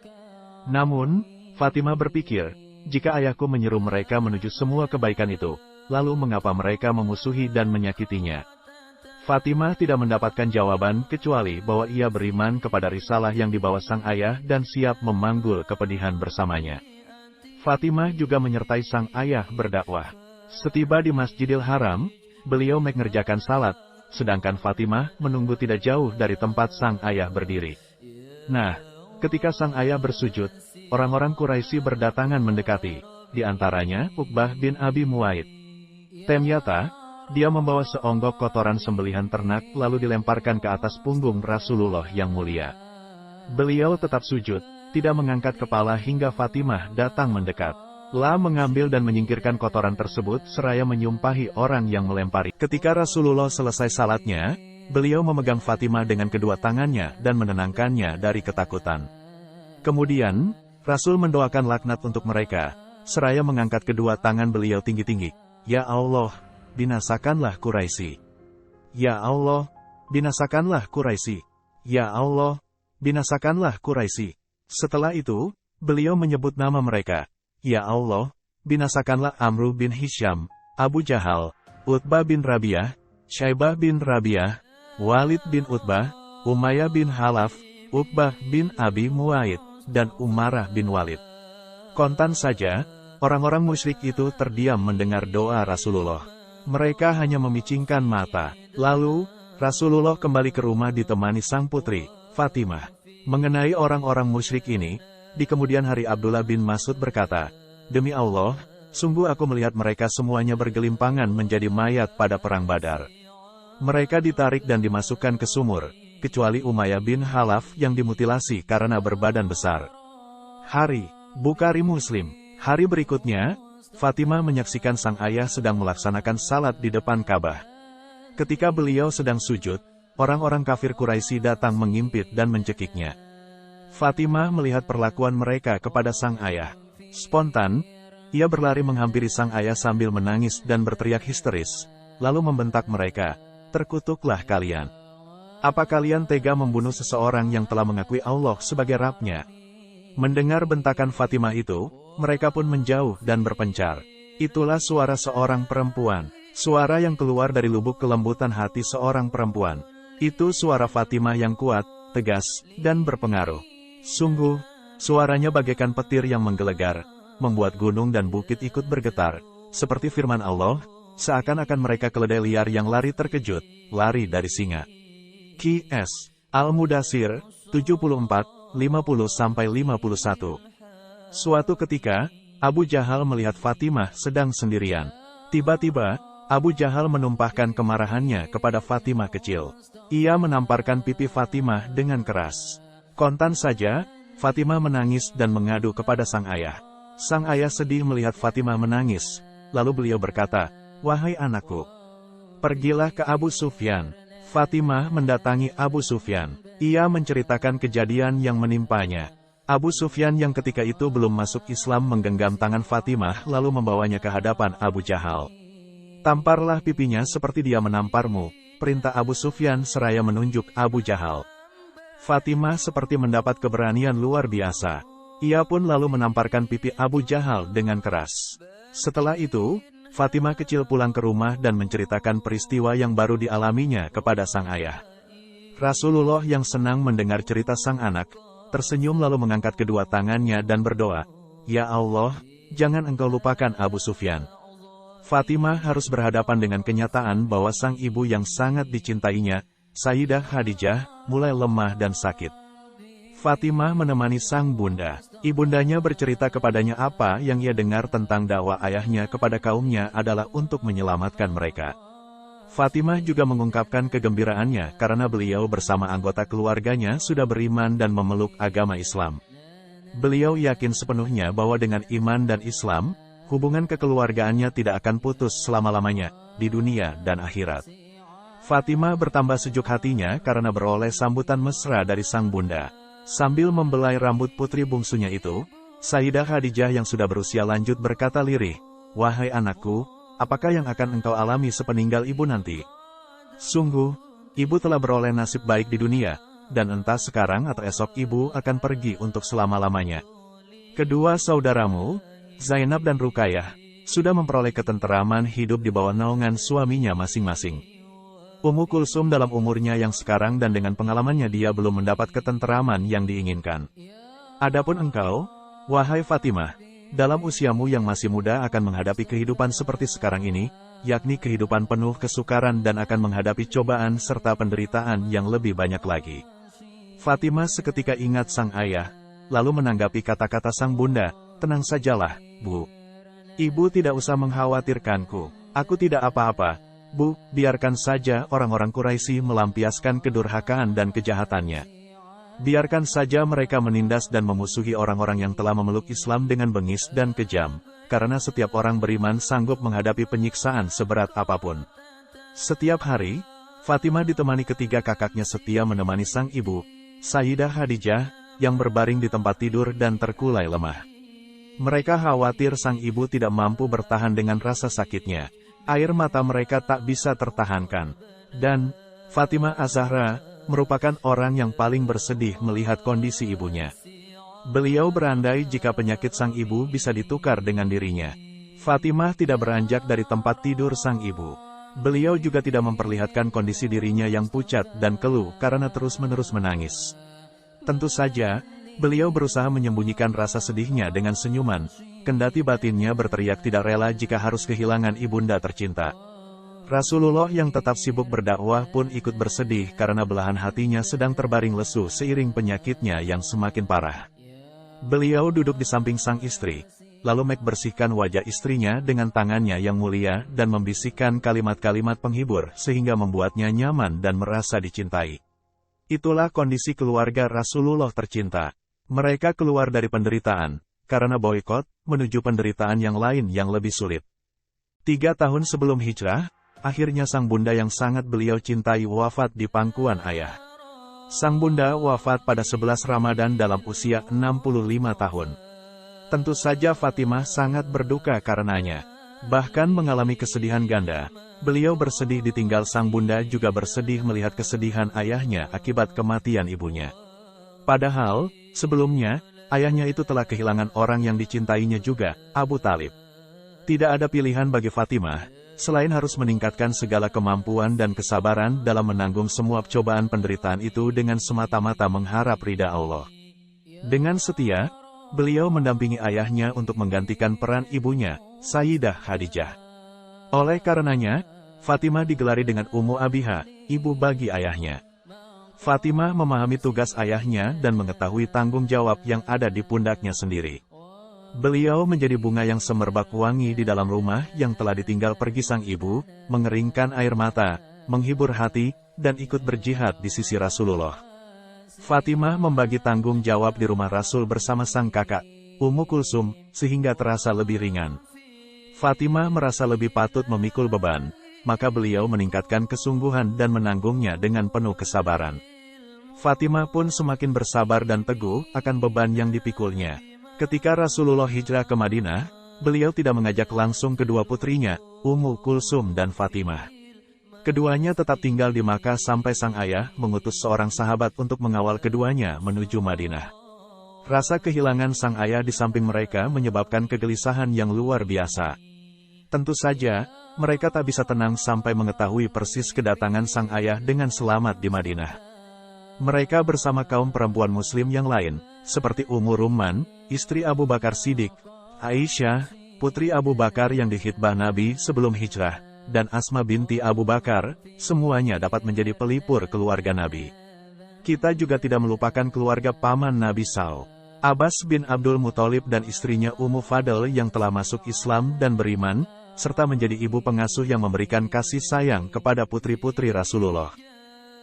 Namun, Fatimah berpikir, jika ayahku menyeru mereka menuju semua kebaikan itu, lalu mengapa mereka memusuhi dan menyakitinya? Fatimah tidak mendapatkan jawaban kecuali bahwa ia beriman kepada risalah yang dibawa sang ayah dan siap memanggul kepedihan bersamanya. Fatimah juga menyertai sang ayah berdakwah. Setiba di Masjidil Haram, beliau mengerjakan salat, sedangkan Fatimah menunggu tidak jauh dari tempat sang ayah berdiri. Nah, ketika sang ayah bersujud, orang-orang Quraisy berdatangan mendekati, di antaranya Uqbah bin Abi Mu'aid. Ternyata, dia membawa seonggok kotoran sembelihan ternak lalu dilemparkan ke atas punggung Rasulullah yang mulia. Beliau tetap sujud, tidak mengangkat kepala hingga Fatimah datang mendekat. Mengambil dan menyingkirkan kotoran tersebut seraya menyumpahi orang yang melempari. Ketika Rasulullah selesai salatnya, beliau memegang Fatimah dengan kedua tangannya dan menenangkannya dari ketakutan. Kemudian, Rasul mendoakan laknat untuk mereka, seraya mengangkat kedua tangan beliau tinggi-tinggi. Ya Allah, binasakanlah Quraisy. Ya Allah, binasakanlah Quraisy. Ya Allah, binasakanlah Quraisy. Setelah itu, beliau menyebut nama mereka. Ya Allah, binasakanlah Amr bin Hisham, Abu Jahal, Utbah bin Rabi'ah, Syaibah bin Rabi'ah, Walid bin Utbah, Umayyah bin Halaf, Uqbah bin Abi Mu'aid, dan Umarah bin Walid. Kontan saja, orang-orang musyrik itu terdiam mendengar doa Rasulullah. Mereka hanya memicingkan mata. Lalu, Rasulullah kembali ke rumah ditemani sang putri, Fatimah. Mengenai orang-orang musyrik ini, di kemudian hari Abdullah bin Mas'ud berkata, "Demi Allah, sungguh aku melihat mereka semuanya bergelimpangan menjadi mayat pada perang Badar. Mereka ditarik dan dimasukkan ke sumur, kecuali Umayyah bin Halaf yang dimutilasi karena berbadan besar." Hari Bukhari Muslim. Hari berikutnya, Fatimah menyaksikan sang ayah sedang melaksanakan salat di depan Ka'bah. Ketika beliau sedang sujud, orang-orang kafir Quraisy datang mengimpit dan mencekiknya. Fatimah melihat perlakuan mereka kepada sang ayah. Spontan, ia berlari menghampiri sang ayah sambil menangis dan berteriak histeris, lalu membentak mereka, "Terkutuklah kalian. Apa kalian tega membunuh seseorang yang telah mengakui Allah sebagai Rabb-nya?" Mendengar bentakan Fatimah itu, mereka pun menjauh dan berpencar. Itulah suara seorang perempuan, suara yang keluar dari lubuk kelembutan hati seorang perempuan. Itu suara Fatimah yang kuat, tegas, dan berpengaruh. Sungguh, suaranya bagaikan petir yang menggelegar, membuat gunung dan bukit ikut bergetar, seperti firman Allah, seakan-akan mereka keledai liar yang lari terkejut, lari dari singa. Qs. Al-Mudaththir, 74, 50-51. Suatu ketika, Abu Jahal melihat Fatimah sedang sendirian. Tiba-tiba, Abu Jahal menumpahkan kemarahannya kepada Fatimah kecil. Ia menamparkan pipi Fatimah dengan keras. Kontan saja, Fatimah menangis dan mengadu kepada sang ayah. Sang ayah sedih melihat Fatimah menangis, lalu beliau berkata, "Wahai anakku, pergilah ke Abu Sufyan." Fatimah mendatangi Abu Sufyan. Ia menceritakan kejadian yang menimpanya. Abu Sufyan yang ketika itu belum masuk Islam menggenggam tangan Fatimah lalu membawanya ke hadapan Abu Jahal. "Tamparlah pipinya seperti dia menamparmu," perintah Abu Sufyan seraya menunjuk Abu Jahal. Fatimah seperti mendapat keberanian luar biasa. Ia pun lalu menamparkan pipi Abu Jahal dengan keras. Setelah itu, Fatimah kecil pulang ke rumah dan menceritakan peristiwa yang baru dialaminya kepada sang ayah. Rasulullah yang senang mendengar cerita sang anak, tersenyum lalu mengangkat kedua tangannya dan berdoa, "Ya Allah, jangan engkau lupakan Abu Sufyan." Fatimah harus berhadapan dengan kenyataan bahwa sang ibu yang sangat dicintainya, Sayyidah Khadijah, mulai lemah dan sakit. Fatimah menemani sang bunda. Ibundanya bercerita kepadanya apa yang ia dengar tentang dakwah ayahnya kepada kaumnya adalah untuk menyelamatkan mereka. Fatimah juga mengungkapkan kegembiraannya karena beliau bersama anggota keluarganya sudah beriman dan memeluk agama Islam. Beliau yakin sepenuhnya bahwa dengan iman dan Islam, hubungan kekeluargaannya tidak akan putus selama-lamanya, di dunia dan akhirat. Fatimah bertambah sejuk hatinya karena beroleh sambutan mesra dari sang bunda. Sambil membelai rambut putri bungsunya itu, Sayyidah Khadijah yang sudah berusia lanjut berkata lirih, "Wahai anakku, apakah yang akan engkau alami sepeninggal ibu nanti? Sungguh, ibu telah beroleh nasib baik di dunia, dan entah sekarang atau esok ibu akan pergi untuk selama-lamanya. Kedua saudaramu, Zainab dan Ruqayyah, sudah memperoleh ketenteraman hidup di bawah naungan suaminya masing-masing. Ummu Kulsum dalam umurnya yang sekarang dan dengan pengalamannya dia belum mendapat ketenteraman yang diinginkan. Adapun engkau, wahai Fatimah, dalam usiamu yang masih muda akan menghadapi kehidupan seperti sekarang ini, yakni kehidupan penuh kesukaran dan akan menghadapi cobaan serta penderitaan yang lebih banyak lagi." Fatimah seketika ingat sang ayah, lalu menanggapi kata-kata sang bunda, "Tenang sajalah, Bu. Ibu tidak usah mengkhawatirkanku. Aku tidak apa-apa, Bu, biarkan saja orang-orang Quraisy melampiaskan kedurhakaan dan kejahatannya. Biarkan saja mereka menindas dan memusuhi orang-orang yang telah memeluk Islam dengan bengis dan kejam, karena setiap orang beriman sanggup menghadapi penyiksaan seberat apapun." Setiap hari, Fatimah ditemani ketiga kakaknya setia menemani sang ibu, Sayyidah Khadijah, yang berbaring di tempat tidur dan terkulai lemah. Mereka khawatir sang ibu tidak mampu bertahan dengan rasa sakitnya. Air mata mereka tak bisa tertahankan. Dan Fatimah Az-Zahra merupakan orang yang paling bersedih melihat kondisi ibunya. Beliau berandai jika penyakit sang ibu bisa ditukar dengan dirinya. Fatimah tidak beranjak dari tempat tidur sang ibu. Beliau juga tidak memperlihatkan kondisi dirinya yang pucat dan keluh karena terus-menerus menangis. Tentu saja, beliau berusaha menyembunyikan rasa sedihnya dengan senyuman, kendati batinnya berteriak tidak rela jika harus kehilangan ibunda tercinta. Rasulullah yang tetap sibuk berdakwah pun ikut bersedih karena belahan hatinya sedang terbaring lesu seiring penyakitnya yang semakin parah. Beliau duduk di samping sang istri, lalu membersihkan wajah istrinya dengan tangannya yang mulia dan membisikkan kalimat-kalimat penghibur sehingga membuatnya nyaman dan merasa dicintai. Itulah kondisi keluarga Rasulullah tercinta. Mereka keluar dari penderitaan, karena boikot, menuju penderitaan yang lain yang lebih sulit. 3 tahun sebelum hijrah, akhirnya sang bunda yang sangat beliau cintai wafat di pangkuan ayah. Sang bunda wafat pada 11 Ramadan dalam usia 65 tahun. Tentu saja Fatimah sangat berduka karenanya. Bahkan mengalami kesedihan ganda. Beliau bersedih ditinggal sang bunda juga bersedih melihat kesedihan ayahnya akibat kematian ibunya. Padahal, sebelumnya, ayahnya itu telah kehilangan orang yang dicintainya juga, Abu Talib. Tidak ada pilihan bagi Fatimah, selain harus meningkatkan segala kemampuan dan kesabaran dalam menanggung semua cobaan penderitaan itu dengan semata-mata mengharap ridha Allah. Dengan setia, beliau mendampingi ayahnya untuk menggantikan peran ibunya, Sayyidah Khadijah. Oleh karenanya, Fatimah digelari dengan Ummu Abiha, ibu bagi ayahnya. Fatimah memahami tugas ayahnya dan mengetahui tanggung jawab yang ada di pundaknya sendiri. Beliau menjadi bunga yang semerbak wangi di dalam rumah yang telah ditinggal pergi sang ibu, mengeringkan air mata, menghibur hati, dan ikut berjihad di sisi Rasulullah. Fatimah membagi tanggung jawab di rumah Rasul bersama sang kakak, Ummu Kulsum, sehingga terasa lebih ringan. Fatimah merasa lebih patut memikul beban, maka beliau meningkatkan kesungguhan dan menanggungnya dengan penuh kesabaran. Fatimah pun semakin bersabar dan teguh akan beban yang dipikulnya. Ketika Rasulullah hijrah ke Madinah, beliau tidak mengajak langsung kedua putrinya, Ummu Kulsum dan Fatimah. Keduanya tetap tinggal di Makkah sampai sang ayah mengutus seorang sahabat untuk mengawal keduanya menuju Madinah. Rasa kehilangan sang ayah di samping mereka menyebabkan kegelisahan yang luar biasa. Tentu saja, mereka tak bisa tenang sampai mengetahui persis kedatangan sang ayah dengan selamat di Madinah. Mereka bersama kaum perempuan muslim yang lain, seperti Ummu Rumman, istri Abu Bakar Siddiq, Aisyah, putri Abu Bakar yang dihitbah Nabi sebelum hijrah, dan Asma binti Abu Bakar, semuanya dapat menjadi pelipur keluarga Nabi. Kita juga tidak melupakan keluarga paman Nabi SAW, Abbas bin Abdul Muthalib dan istrinya Ummu Fadl yang telah masuk Islam dan beriman, serta menjadi ibu pengasuh yang memberikan kasih sayang kepada putri-putri Rasulullah.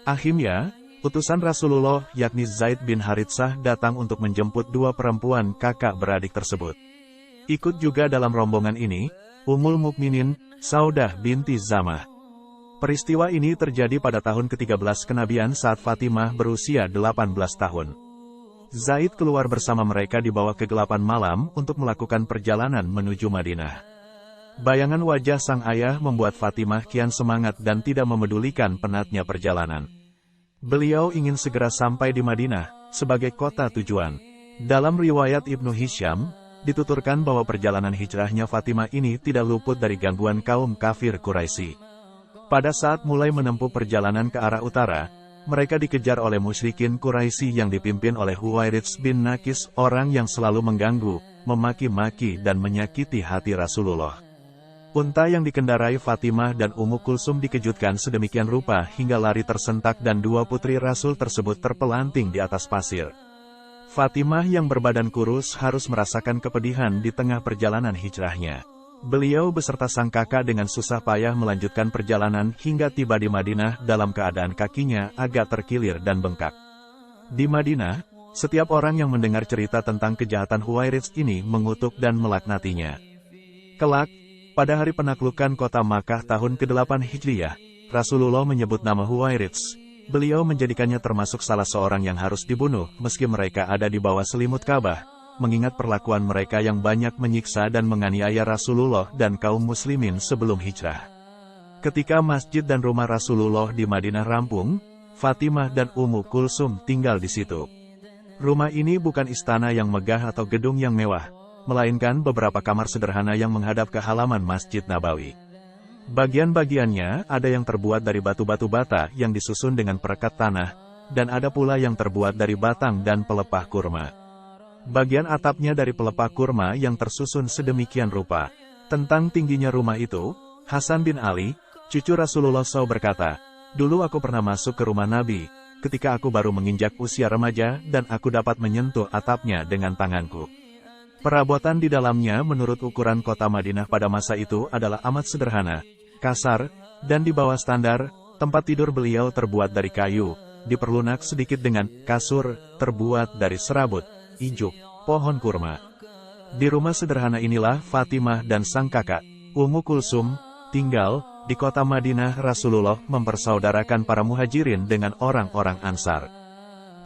Akhirnya, utusan Rasulullah yakni Zaid bin Haritsah datang untuk menjemput dua perempuan kakak beradik tersebut. Ikut juga dalam rombongan ini, Ummul Mukminin, Saudah binti Zamah. Peristiwa ini terjadi pada tahun ke-13 kenabian saat Fatimah berusia 18 tahun. Zaid keluar bersama mereka di bawah kegelapan malam untuk melakukan perjalanan menuju Madinah. Bayangan wajah sang ayah membuat Fatimah kian semangat dan tidak memedulikan penatnya perjalanan. Beliau ingin segera sampai di Madinah, sebagai kota tujuan. Dalam riwayat Ibnu Hisham, dituturkan bahwa perjalanan hijrahnya Fatimah ini tidak luput dari gangguan kaum kafir Quraisy. Pada saat mulai menempuh perjalanan ke arah utara, mereka dikejar oleh musyrikin Quraisy yang dipimpin oleh Huwairits bin Nakis, orang yang selalu mengganggu, memaki-maki dan menyakiti hati Rasulullah. Unta yang dikendarai Fatimah dan Ummu Kulsum dikejutkan sedemikian rupa hingga lari tersentak dan dua putri Rasul tersebut terpelanting di atas pasir. Fatimah yang berbadan kurus harus merasakan kepedihan di tengah perjalanan hijrahnya. Beliau beserta sang kakak dengan susah payah melanjutkan perjalanan hingga tiba di Madinah dalam keadaan kakinya agak terkilir dan bengkak. Di Madinah, setiap orang yang mendengar cerita tentang kejahatan Huwairits ini mengutuk dan melaknatinya. Kelak, pada hari penaklukan kota Makkah tahun ke-8 Hijriyah, Rasulullah menyebut nama Huwairits. Beliau menjadikannya termasuk salah seorang yang harus dibunuh meski mereka ada di bawah selimut Ka'bah, mengingat perlakuan mereka yang banyak menyiksa dan menganiaya Rasulullah dan kaum muslimin sebelum hijrah. Ketika masjid dan rumah Rasulullah di Madinah rampung, Fatimah dan Ummu Kulsum tinggal di situ. Rumah ini bukan istana yang megah atau gedung yang mewah, melainkan beberapa kamar sederhana yang menghadap ke halaman Masjid Nabawi. Bagian-bagiannya ada yang terbuat dari batu-batu bata yang disusun dengan perekat tanah, dan ada pula yang terbuat dari batang dan pelepah kurma. Bagian atapnya dari pelepah kurma yang tersusun sedemikian rupa. Tentang tingginya rumah itu, Hasan bin Ali, cucu Rasulullah SAW berkata, "Dulu aku pernah masuk ke rumah Nabi, ketika aku baru menginjak usia remaja dan aku dapat menyentuh atapnya dengan tanganku." Perabotan di dalamnya menurut ukuran kota Madinah pada masa itu adalah amat sederhana, kasar, dan di bawah standar. Tempat tidur beliau terbuat dari kayu, diperlunak sedikit dengan kasur, terbuat dari serabut, ijuk, pohon kurma. Di rumah sederhana inilah Fatimah dan sang kakak, Ummu Kulsum, tinggal. Di kota Madinah Rasulullah mempersaudarakan para muhajirin dengan orang-orang Ansar.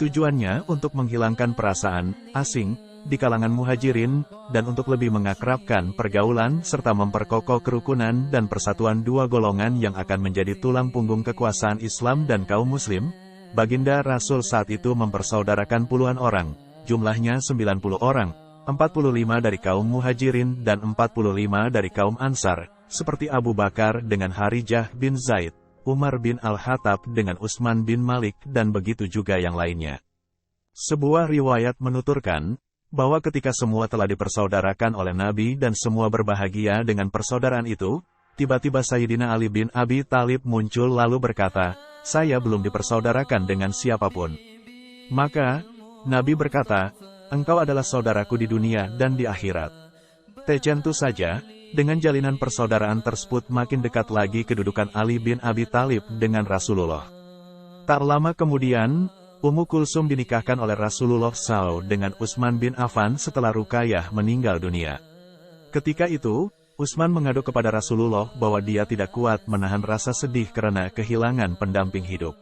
Tujuannya untuk menghilangkan perasaan asing di kalangan muhajirin, dan untuk lebih mengakrabkan pergaulan serta memperkokoh kerukunan dan persatuan dua golongan yang akan menjadi tulang punggung kekuasaan Islam dan kaum muslim. Baginda Rasul saat itu mempersaudarakan puluhan orang, jumlahnya 90 orang, 45 dari kaum muhajirin dan 45 dari kaum Ansar, seperti Abu Bakar dengan Harijah bin Zaid, Umar bin Al-Khattab dengan Utsman bin Malik dan begitu juga yang lainnya. Sebuah riwayat menuturkan bahwa ketika semua telah dipersaudarakan oleh Nabi dan semua berbahagia dengan persaudaraan itu, tiba-tiba Sayyidina Ali bin Abi Thalib muncul lalu berkata, "Saya belum dipersaudarakan dengan siapapun." Maka, Nabi berkata, engkau adalah saudaraku di dunia dan di akhirat. Tentu saja, dengan jalinan persaudaraan tersebut makin dekat lagi kedudukan Ali bin Abi Thalib dengan Rasulullah. Tak lama kemudian, Ummu Kulsum dinikahkan oleh Rasulullah SAW dengan Utsman bin Affan setelah Ruqayyah meninggal dunia. Ketika itu, Utsman mengadu kepada Rasulullah bahwa dia tidak kuat menahan rasa sedih karena kehilangan pendamping hidup.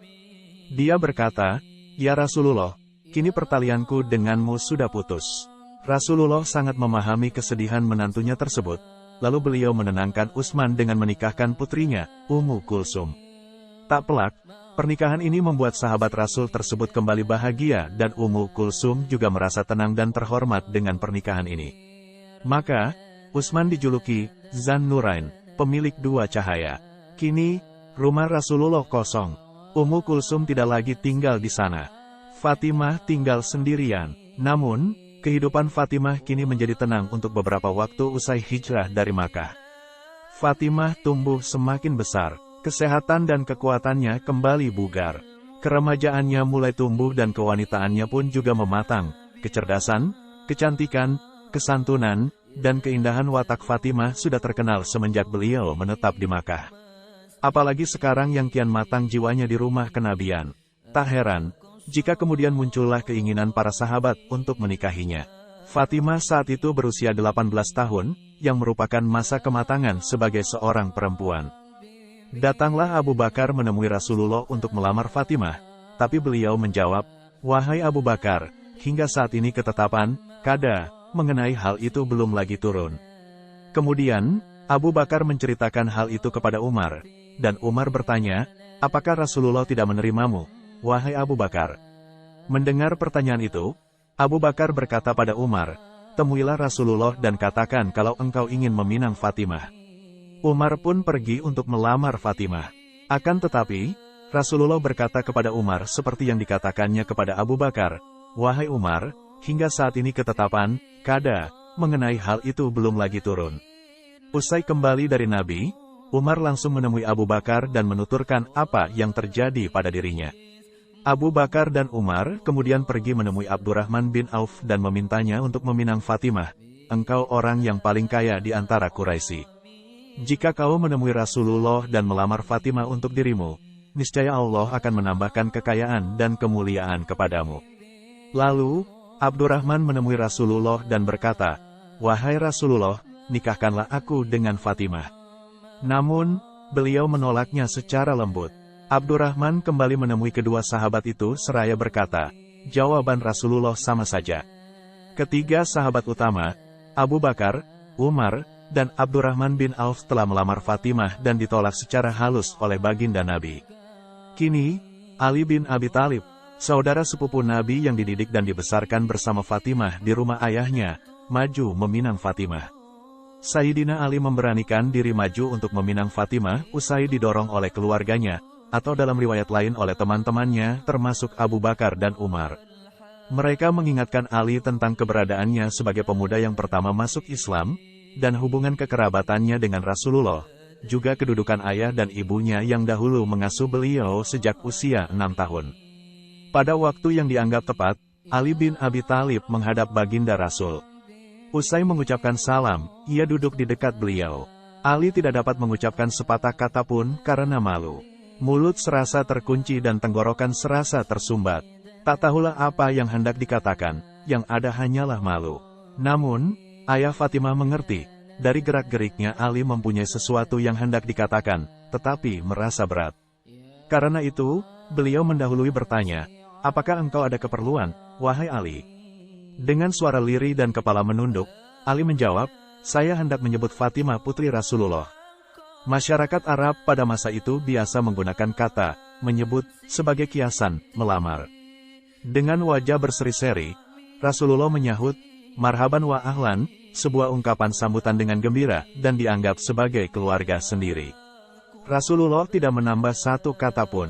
Dia berkata, "Ya Rasulullah, kini pertalianku denganmu sudah putus." Rasulullah sangat memahami kesedihan menantunya tersebut, lalu beliau menenangkan Utsman dengan menikahkan putrinya, Ummu Kulsum. Tak pelak, pernikahan ini membuat sahabat Rasul tersebut kembali bahagia dan Ummu Kulsum juga merasa tenang dan terhormat dengan pernikahan ini. Maka, Utsman dijuluki Zan Nurain, pemilik dua cahaya. Kini, rumah Rasulullah kosong. Ummu Kulsum tidak lagi tinggal di sana. Fatimah tinggal sendirian. Namun, kehidupan Fatimah kini menjadi tenang untuk beberapa waktu usai hijrah dari Makkah. Fatimah tumbuh semakin besar, kesehatan dan kekuatannya kembali bugar. Keremajaannya mulai tumbuh dan kewanitaannya pun juga mematang. Kecerdasan, kecantikan, kesantunan, dan keindahan watak Fatimah sudah terkenal semenjak beliau menetap di Makkah. Apalagi sekarang yang kian matang jiwanya di rumah kenabian. Tak heran jika kemudian muncullah keinginan para sahabat untuk menikahinya. Fatimah saat itu berusia 18 tahun, yang merupakan masa kematangan sebagai seorang perempuan. Datanglah Abu Bakar menemui Rasulullah untuk melamar Fatimah, tapi beliau menjawab, "Wahai Abu Bakar, hingga saat ini ketetapan, qada, mengenai hal itu belum lagi turun." Kemudian, Abu Bakar menceritakan hal itu kepada Umar, dan Umar bertanya, "Apakah Rasulullah tidak menerimamu, wahai Abu Bakar?" Mendengar pertanyaan itu, Abu Bakar berkata pada Umar, "Temuilah Rasulullah dan katakan kalau engkau ingin meminang Fatimah." Umar pun pergi untuk melamar Fatimah. Akan tetapi, Rasulullah berkata kepada Umar seperti yang dikatakannya kepada Abu Bakar, "Wahai Umar, hingga saat ini ketetapan, qada, mengenai hal itu belum lagi turun." Usai kembali dari Nabi, Umar langsung menemui Abu Bakar dan menuturkan apa yang terjadi pada dirinya. Abu Bakar dan Umar kemudian pergi menemui Abdurrahman bin Auf dan memintanya untuk meminang Fatimah. "Engkau orang yang paling kaya di antara Quraisy. Jika kau menemui Rasulullah dan melamar Fatimah untuk dirimu, niscaya Allah akan menambahkan kekayaan dan kemuliaan kepadamu." Lalu, Abdurrahman menemui Rasulullah dan berkata, "Wahai Rasulullah, nikahkanlah aku dengan Fatimah." Namun, beliau menolaknya secara lembut. Abdurrahman kembali menemui kedua sahabat itu seraya berkata, jawaban Rasulullah sama saja. Ketiga sahabat utama, Abu Bakar, Umar, dan Abdurrahman bin Auf telah melamar Fatimah dan ditolak secara halus oleh baginda Nabi. Kini, Ali bin Abi Thalib, saudara sepupu Nabi yang dididik dan dibesarkan bersama Fatimah di rumah ayahnya, maju meminang Fatimah. Sayyidina Ali memberanikan diri maju untuk meminang Fatimah usai didorong oleh keluarganya, atau dalam riwayat lain oleh teman-temannya termasuk Abu Bakar dan Umar. Mereka mengingatkan Ali tentang keberadaannya sebagai pemuda yang pertama masuk Islam, dan hubungan kekerabatannya dengan Rasulullah, juga kedudukan ayah dan ibunya yang dahulu mengasuh beliau sejak usia 6 tahun. Pada waktu yang dianggap tepat, Ali bin Abi Thalib menghadap baginda Rasul. Usai mengucapkan salam, ia duduk di dekat beliau. Ali tidak dapat mengucapkan sepatah kata pun karena malu. Mulut serasa terkunci dan tenggorokan serasa tersumbat. Tak tahulah apa yang hendak dikatakan, yang ada hanyalah malu. Namun, ayah Fatimah mengerti, dari gerak-geriknya Ali mempunyai sesuatu yang hendak dikatakan, tetapi merasa berat. Karena itu, beliau mendahului bertanya, "Apakah engkau ada keperluan, wahai Ali?" Dengan suara lirih dan kepala menunduk, Ali menjawab, "Saya hendak menyebut Fatimah putri Rasulullah." Masyarakat Arab pada masa itu biasa menggunakan kata menyebut sebagai kiasan melamar. Dengan wajah berseri-seri, Rasulullah menyahut, "Marhaban wa ahlan," sebuah ungkapan sambutan dengan gembira dan dianggap sebagai keluarga sendiri. Rasulullah tidak menambah satu kata pun.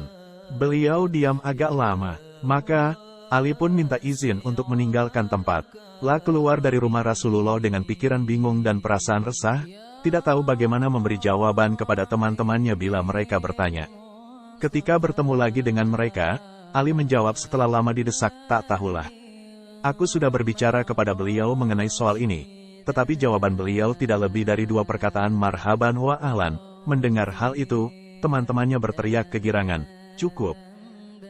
Beliau diam agak lama, maka Ali pun minta izin untuk meninggalkan tempat. Lah keluar dari rumah Rasulullah dengan pikiran bingung dan perasaan resah, tidak tahu bagaimana memberi jawaban kepada teman-temannya bila mereka bertanya. Ketika bertemu lagi dengan mereka, Ali menjawab setelah lama didesak, "Tak tahulah." Aku sudah berbicara kepada beliau mengenai soal ini, tetapi jawaban beliau tidak lebih dari 2 perkataan marhaban wa ahlan. Mendengar hal itu, teman-temannya berteriak kegirangan, cukup.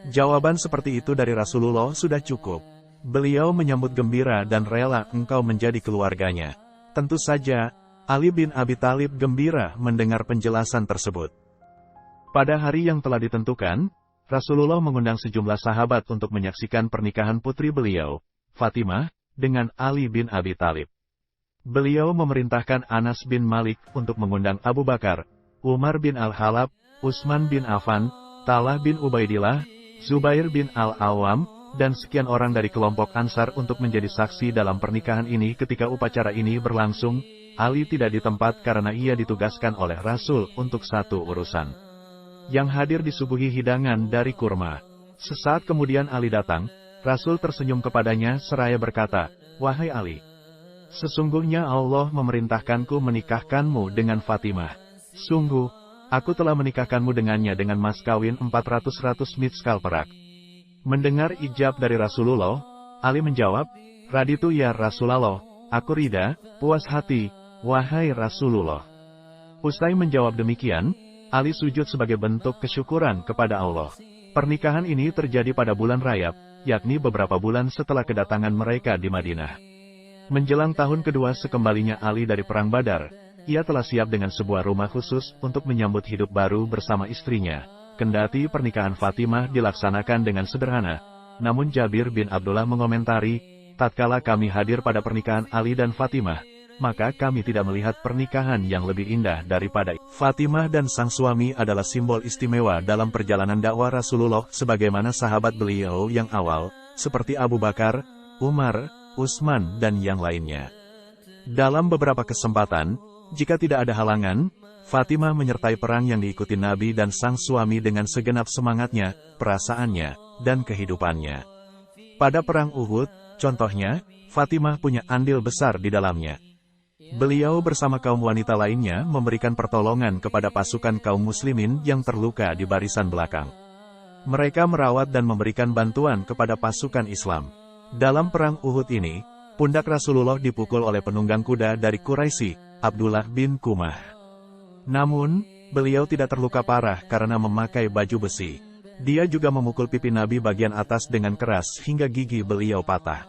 Jawaban seperti itu dari Rasulullah sudah cukup. Beliau menyambut gembira dan rela engkau menjadi keluarganya. Tentu saja, Ali bin Abi Thalib gembira mendengar penjelasan tersebut. Pada hari yang telah ditentukan, Rasulullah mengundang sejumlah sahabat untuk menyaksikan pernikahan putri beliau, Fatimah, dengan Ali bin Abi Thalib. Beliau memerintahkan Anas bin Malik untuk mengundang Abu Bakar, Umar bin Al-Khattab, Utsman bin Affan, Talha bin Ubaidillah, Zubair bin Al-Awwam, dan sekian orang dari kelompok Ansar untuk menjadi saksi dalam pernikahan ini. Ketika upacara ini berlangsung, Ali tidak di tempat karena ia ditugaskan oleh Rasul untuk satu urusan. Yang hadir disuguhi hidangan dari kurma. Sesaat kemudian Ali datang, Rasul tersenyum kepadanya seraya berkata, "Wahai Ali, sesungguhnya Allah memerintahkanku menikahkanmu dengan Fatimah. Sungguh, aku telah menikahkanmu dengannya dengan mas kawin 400 miskal perak." Mendengar ijab dari Rasulullah, Ali menjawab, "Raditu ya Rasulullah, aku rida, puas hati, wahai Rasulullah." Usai menjawab demikian, Ali sujud sebagai bentuk kesyukuran kepada Allah. Pernikahan ini terjadi pada bulan Rajab, yakni beberapa bulan setelah kedatangan mereka di Madinah. Menjelang tahun kedua sekembalinya Ali dari Perang Badar, ia telah siap dengan sebuah rumah khusus untuk menyambut hidup baru bersama istrinya. Kendati pernikahan Fatimah dilaksanakan dengan sederhana, namun Jabir bin Abdullah mengomentari, tatkala kami hadir pada pernikahan Ali dan Fatimah, maka kami tidak melihat pernikahan yang lebih indah daripada Fatimah dan sang suami adalah simbol istimewa dalam perjalanan dakwah Rasulullah sebagaimana sahabat beliau yang awal, seperti Abu Bakar, Umar, Utsman dan yang lainnya. Dalam beberapa kesempatan, jika tidak ada halangan, Fatimah menyertai perang yang diikuti Nabi dan sang suami dengan segenap semangatnya, perasaannya, dan kehidupannya. Pada perang Uhud, contohnya, Fatimah punya andil besar di dalamnya. Beliau bersama kaum wanita lainnya memberikan pertolongan kepada pasukan kaum muslimin yang terluka di barisan belakang. Mereka merawat dan memberikan bantuan kepada pasukan Islam. Dalam perang Uhud ini, pundak Rasulullah dipukul oleh penunggang kuda dari Quraisy, Abdullah bin Qumah. Namun, beliau tidak terluka parah karena memakai baju besi. Dia juga memukul pipi Nabi bagian atas dengan keras hingga gigi beliau patah.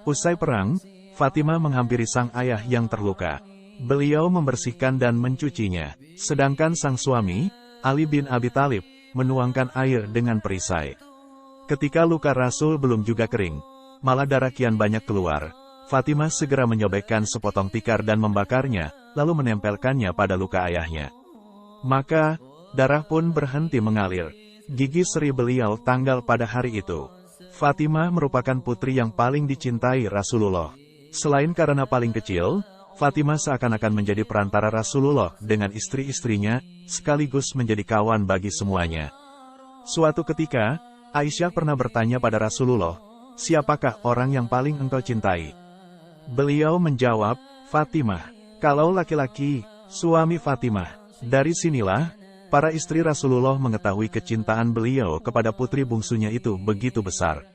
Usai perang, Fatimah menghampiri sang ayah yang terluka. Beliau membersihkan dan mencucinya, sedangkan sang suami, Ali bin Abi Thalib, menuangkan air dengan perisai. Ketika luka Rasul belum juga kering, malah darah kian banyak keluar, Fatimah segera menyobekkan sepotong tikar dan membakarnya, lalu menempelkannya pada luka ayahnya. Maka, darah pun berhenti mengalir. Gigi seri beliau tanggal pada hari itu. Fatimah merupakan putri yang paling dicintai Rasulullah. Selain karena paling kecil, Fatimah seakan-akan menjadi perantara Rasulullah dengan istri-istrinya, sekaligus menjadi kawan bagi semuanya. Suatu ketika, Aisyah pernah bertanya pada Rasulullah, "Siapakah orang yang paling engkau cintai?" Beliau menjawab, "Fatimah." Kalau laki-laki, suami Fatimah. Dari sinilah, para istri Rasulullah mengetahui kecintaan beliau kepada putri bungsunya itu begitu besar.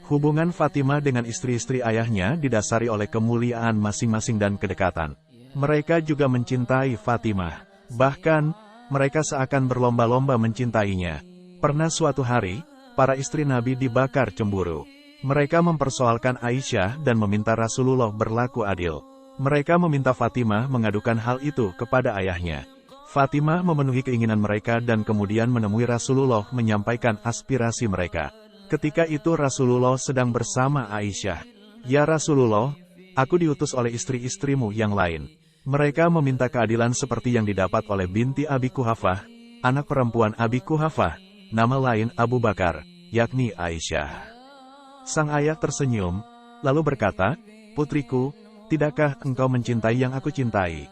Hubungan Fatimah dengan istri-istri ayahnya didasari oleh kemuliaan masing-masing dan kedekatan. Mereka juga mencintai Fatimah. Bahkan, mereka seakan berlomba-lomba mencintainya. Pernah suatu hari, para istri Nabi dibakar cemburu. Mereka mempersoalkan Aisyah dan meminta Rasulullah berlaku adil. Mereka meminta Fatimah mengadukan hal itu kepada ayahnya. Fatimah memenuhi keinginan mereka dan kemudian menemui Rasulullah menyampaikan aspirasi mereka. Ketika itu Rasulullah sedang bersama Aisyah. "Ya Rasulullah, aku diutus oleh istri-istrimu yang lain. Mereka meminta keadilan seperti yang didapat oleh binti Abi Quhafah, anak perempuan Abi Quhafah, nama lain Abu Bakar, yakni Aisyah." Sang ayah tersenyum, lalu berkata, "Putriku, tidakkah engkau mencintai yang aku cintai?"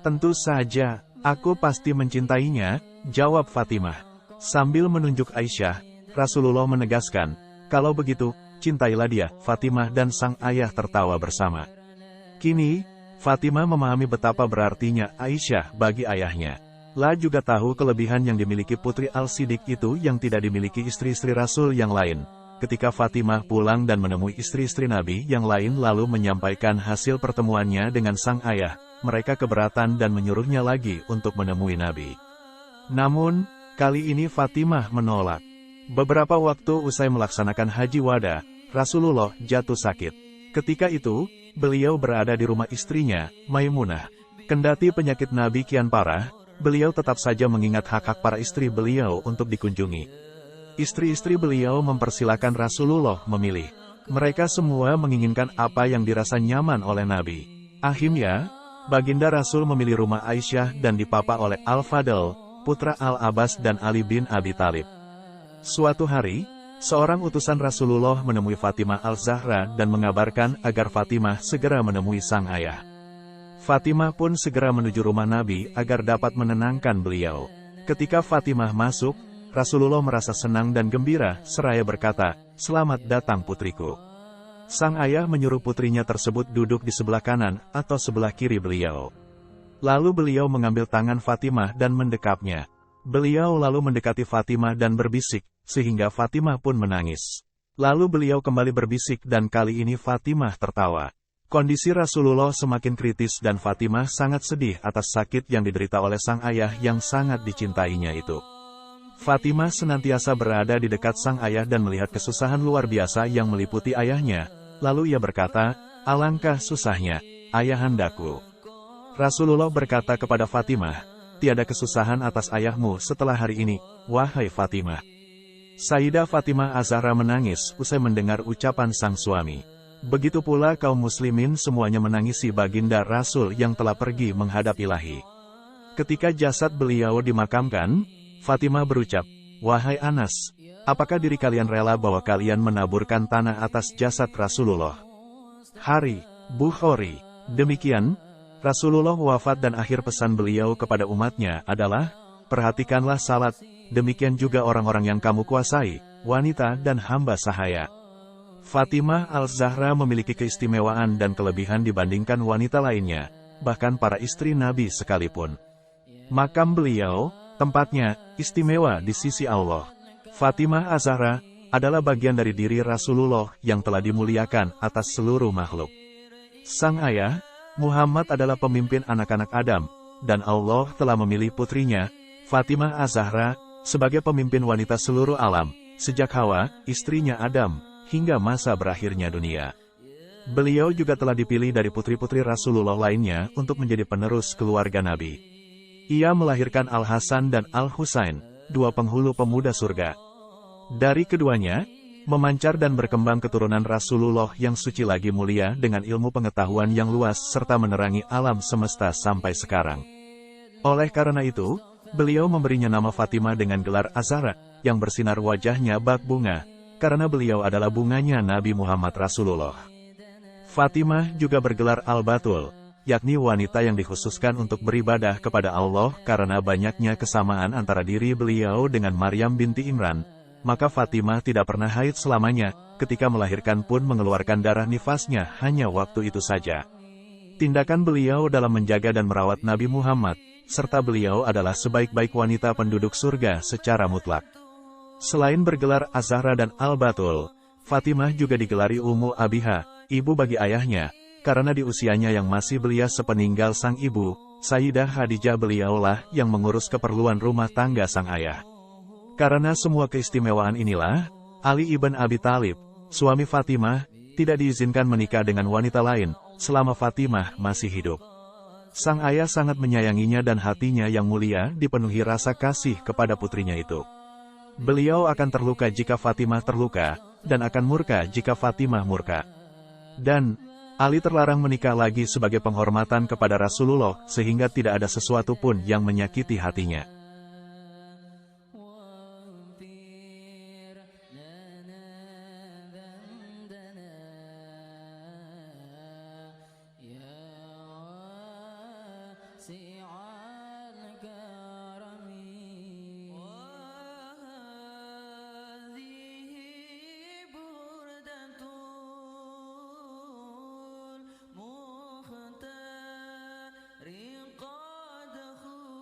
"Tentu saja, aku pasti mencintainya," jawab Fatimah. Sambil menunjuk Aisyah, Rasulullah menegaskan, "Kalau begitu, cintailah dia." Fatimah dan sang ayah tertawa bersama. Kini, Fatimah memahami betapa berartinya Aisyah bagi ayahnya. La juga tahu kelebihan yang dimiliki putri Al-Siddiq itu yang tidak dimiliki istri-istri Rasul yang lain. ketika Fatimah pulang dan menemui istri-istri Nabi yang lain lalu menyampaikan hasil pertemuannya dengan sang ayah, mereka keberatan dan menyuruhnya lagi untuk menemui Nabi. Namun, kali ini Fatimah menolak. Beberapa waktu usai melaksanakan haji wada, Rasulullah jatuh sakit. Ketika itu, beliau berada di rumah istrinya, Maimunah. Kendati penyakit Nabi kian parah, beliau tetap saja mengingat hak-hak para istri beliau untuk dikunjungi. Istri-istri beliau mempersilakan Rasulullah memilih. Mereka semua menginginkan apa yang dirasa nyaman oleh Nabi. Akhirnya, Baginda Rasul memilih rumah Aisyah dan dipapa oleh Al-Fadl, putra Al-Abbas dan Ali bin Abi Thalib. Suatu hari, seorang utusan Rasulullah menemui Fatimah Al-Zahra dan mengabarkan agar Fatimah segera menemui sang ayah. Fatimah pun segera menuju rumah Nabi agar dapat menenangkan beliau. Ketika Fatimah masuk, Rasulullah merasa senang dan gembira, seraya berkata, "Selamat datang putriku." Sang ayah menyuruh putrinya tersebut duduk di sebelah kanan atau sebelah kiri beliau. Lalu beliau mengambil tangan Fatimah dan mendekapnya. Beliau lalu mendekati Fatimah dan berbisik, sehingga Fatimah pun menangis. Lalu beliau kembali berbisik dan kali ini Fatimah tertawa. Kondisi Rasulullah semakin kritis dan Fatimah sangat sedih atas sakit yang diderita oleh sang ayah yang sangat dicintainya itu. Fatimah senantiasa berada di dekat sang ayah dan melihat kesusahan luar biasa yang meliputi ayahnya. Lalu ia berkata, "Alangkah susahnya, ayahandaku." Rasulullah berkata kepada Fatimah, "Tiada kesusahan atas ayahmu setelah hari ini, wahai Fatimah." Sayyidah Fatimah Az-Zahra menangis usai mendengar ucapan sang suami. Begitu pula kaum muslimin semuanya menangisi Baginda Rasul yang telah pergi menghadap Ilahi. Ketika jasad beliau dimakamkan, Fatimah berucap, "Wahai Anas, apakah diri kalian rela bahwa kalian menaburkan tanah atas jasad Rasulullah?" Hari Bukhari. Demikian, Rasulullah wafat dan akhir pesan beliau kepada umatnya adalah, "Perhatikanlah salat, demikian juga orang-orang yang kamu kuasai, wanita dan hamba sahaya." Fatimah Al-Zahra memiliki keistimewaan dan kelebihan dibandingkan wanita lainnya, bahkan para istri Nabi sekalipun. Makam beliau, tempatnya, istimewa di sisi Allah. Fatimah Az-Zahra adalah bagian dari diri Rasulullah yang telah dimuliakan atas seluruh makhluk. Sang ayah, Muhammad adalah pemimpin anak-anak Adam, dan Allah telah memilih putrinya, Fatimah Az-Zahra, sebagai pemimpin wanita seluruh alam, sejak Hawa, istrinya Adam, hingga masa berakhirnya dunia. Beliau juga telah dipilih dari putri-putri Rasulullah lainnya untuk menjadi penerus keluarga Nabi. Ia melahirkan Al-Hasan dan Al-Husain, dua penghulu pemuda surga. Dari keduanya, memancar dan berkembang keturunan Rasulullah yang suci lagi mulia dengan ilmu pengetahuan yang luas serta menerangi alam semesta sampai sekarang. Oleh karena itu, beliau memberinya nama Fatimah dengan gelar Az-Zahra, yang bersinar wajahnya bak bunga, karena beliau adalah bunganya Nabi Muhammad Rasulullah. Fatimah juga bergelar Al-Batul, yakni wanita yang dikhususkan untuk beribadah kepada Allah karena banyaknya kesamaan antara diri beliau dengan Maryam binti Imran. Maka Fatimah tidak pernah haid selamanya, ketika melahirkan pun mengeluarkan darah nifasnya hanya waktu itu saja. Tindakan beliau dalam menjaga dan merawat Nabi Muhammad, serta beliau adalah sebaik-baik wanita penduduk surga secara mutlak. Selain bergelar Az-Zahra dan Al-Batul, Fatimah juga digelari Ummu Abiha, ibu bagi ayahnya, karena di usianya yang masih belia sepeninggal sang ibu, Sayyidah Khadijah beliaulah yang mengurus keperluan rumah tangga sang ayah. Karena semua keistimewaan inilah, Ali ibn Abi Thalib, suami Fatimah, tidak diizinkan menikah dengan wanita lain, selama Fatimah masih hidup. Sang ayah sangat menyayanginya dan hatinya yang mulia dipenuhi rasa kasih kepada putrinya itu. Beliau akan terluka jika Fatimah terluka, dan akan murka jika Fatimah murka. Dan Ali terlarang menikah lagi sebagai penghormatan kepada Rasulullah, sehingga tidak ada sesuatu pun yang menyakiti hatinya.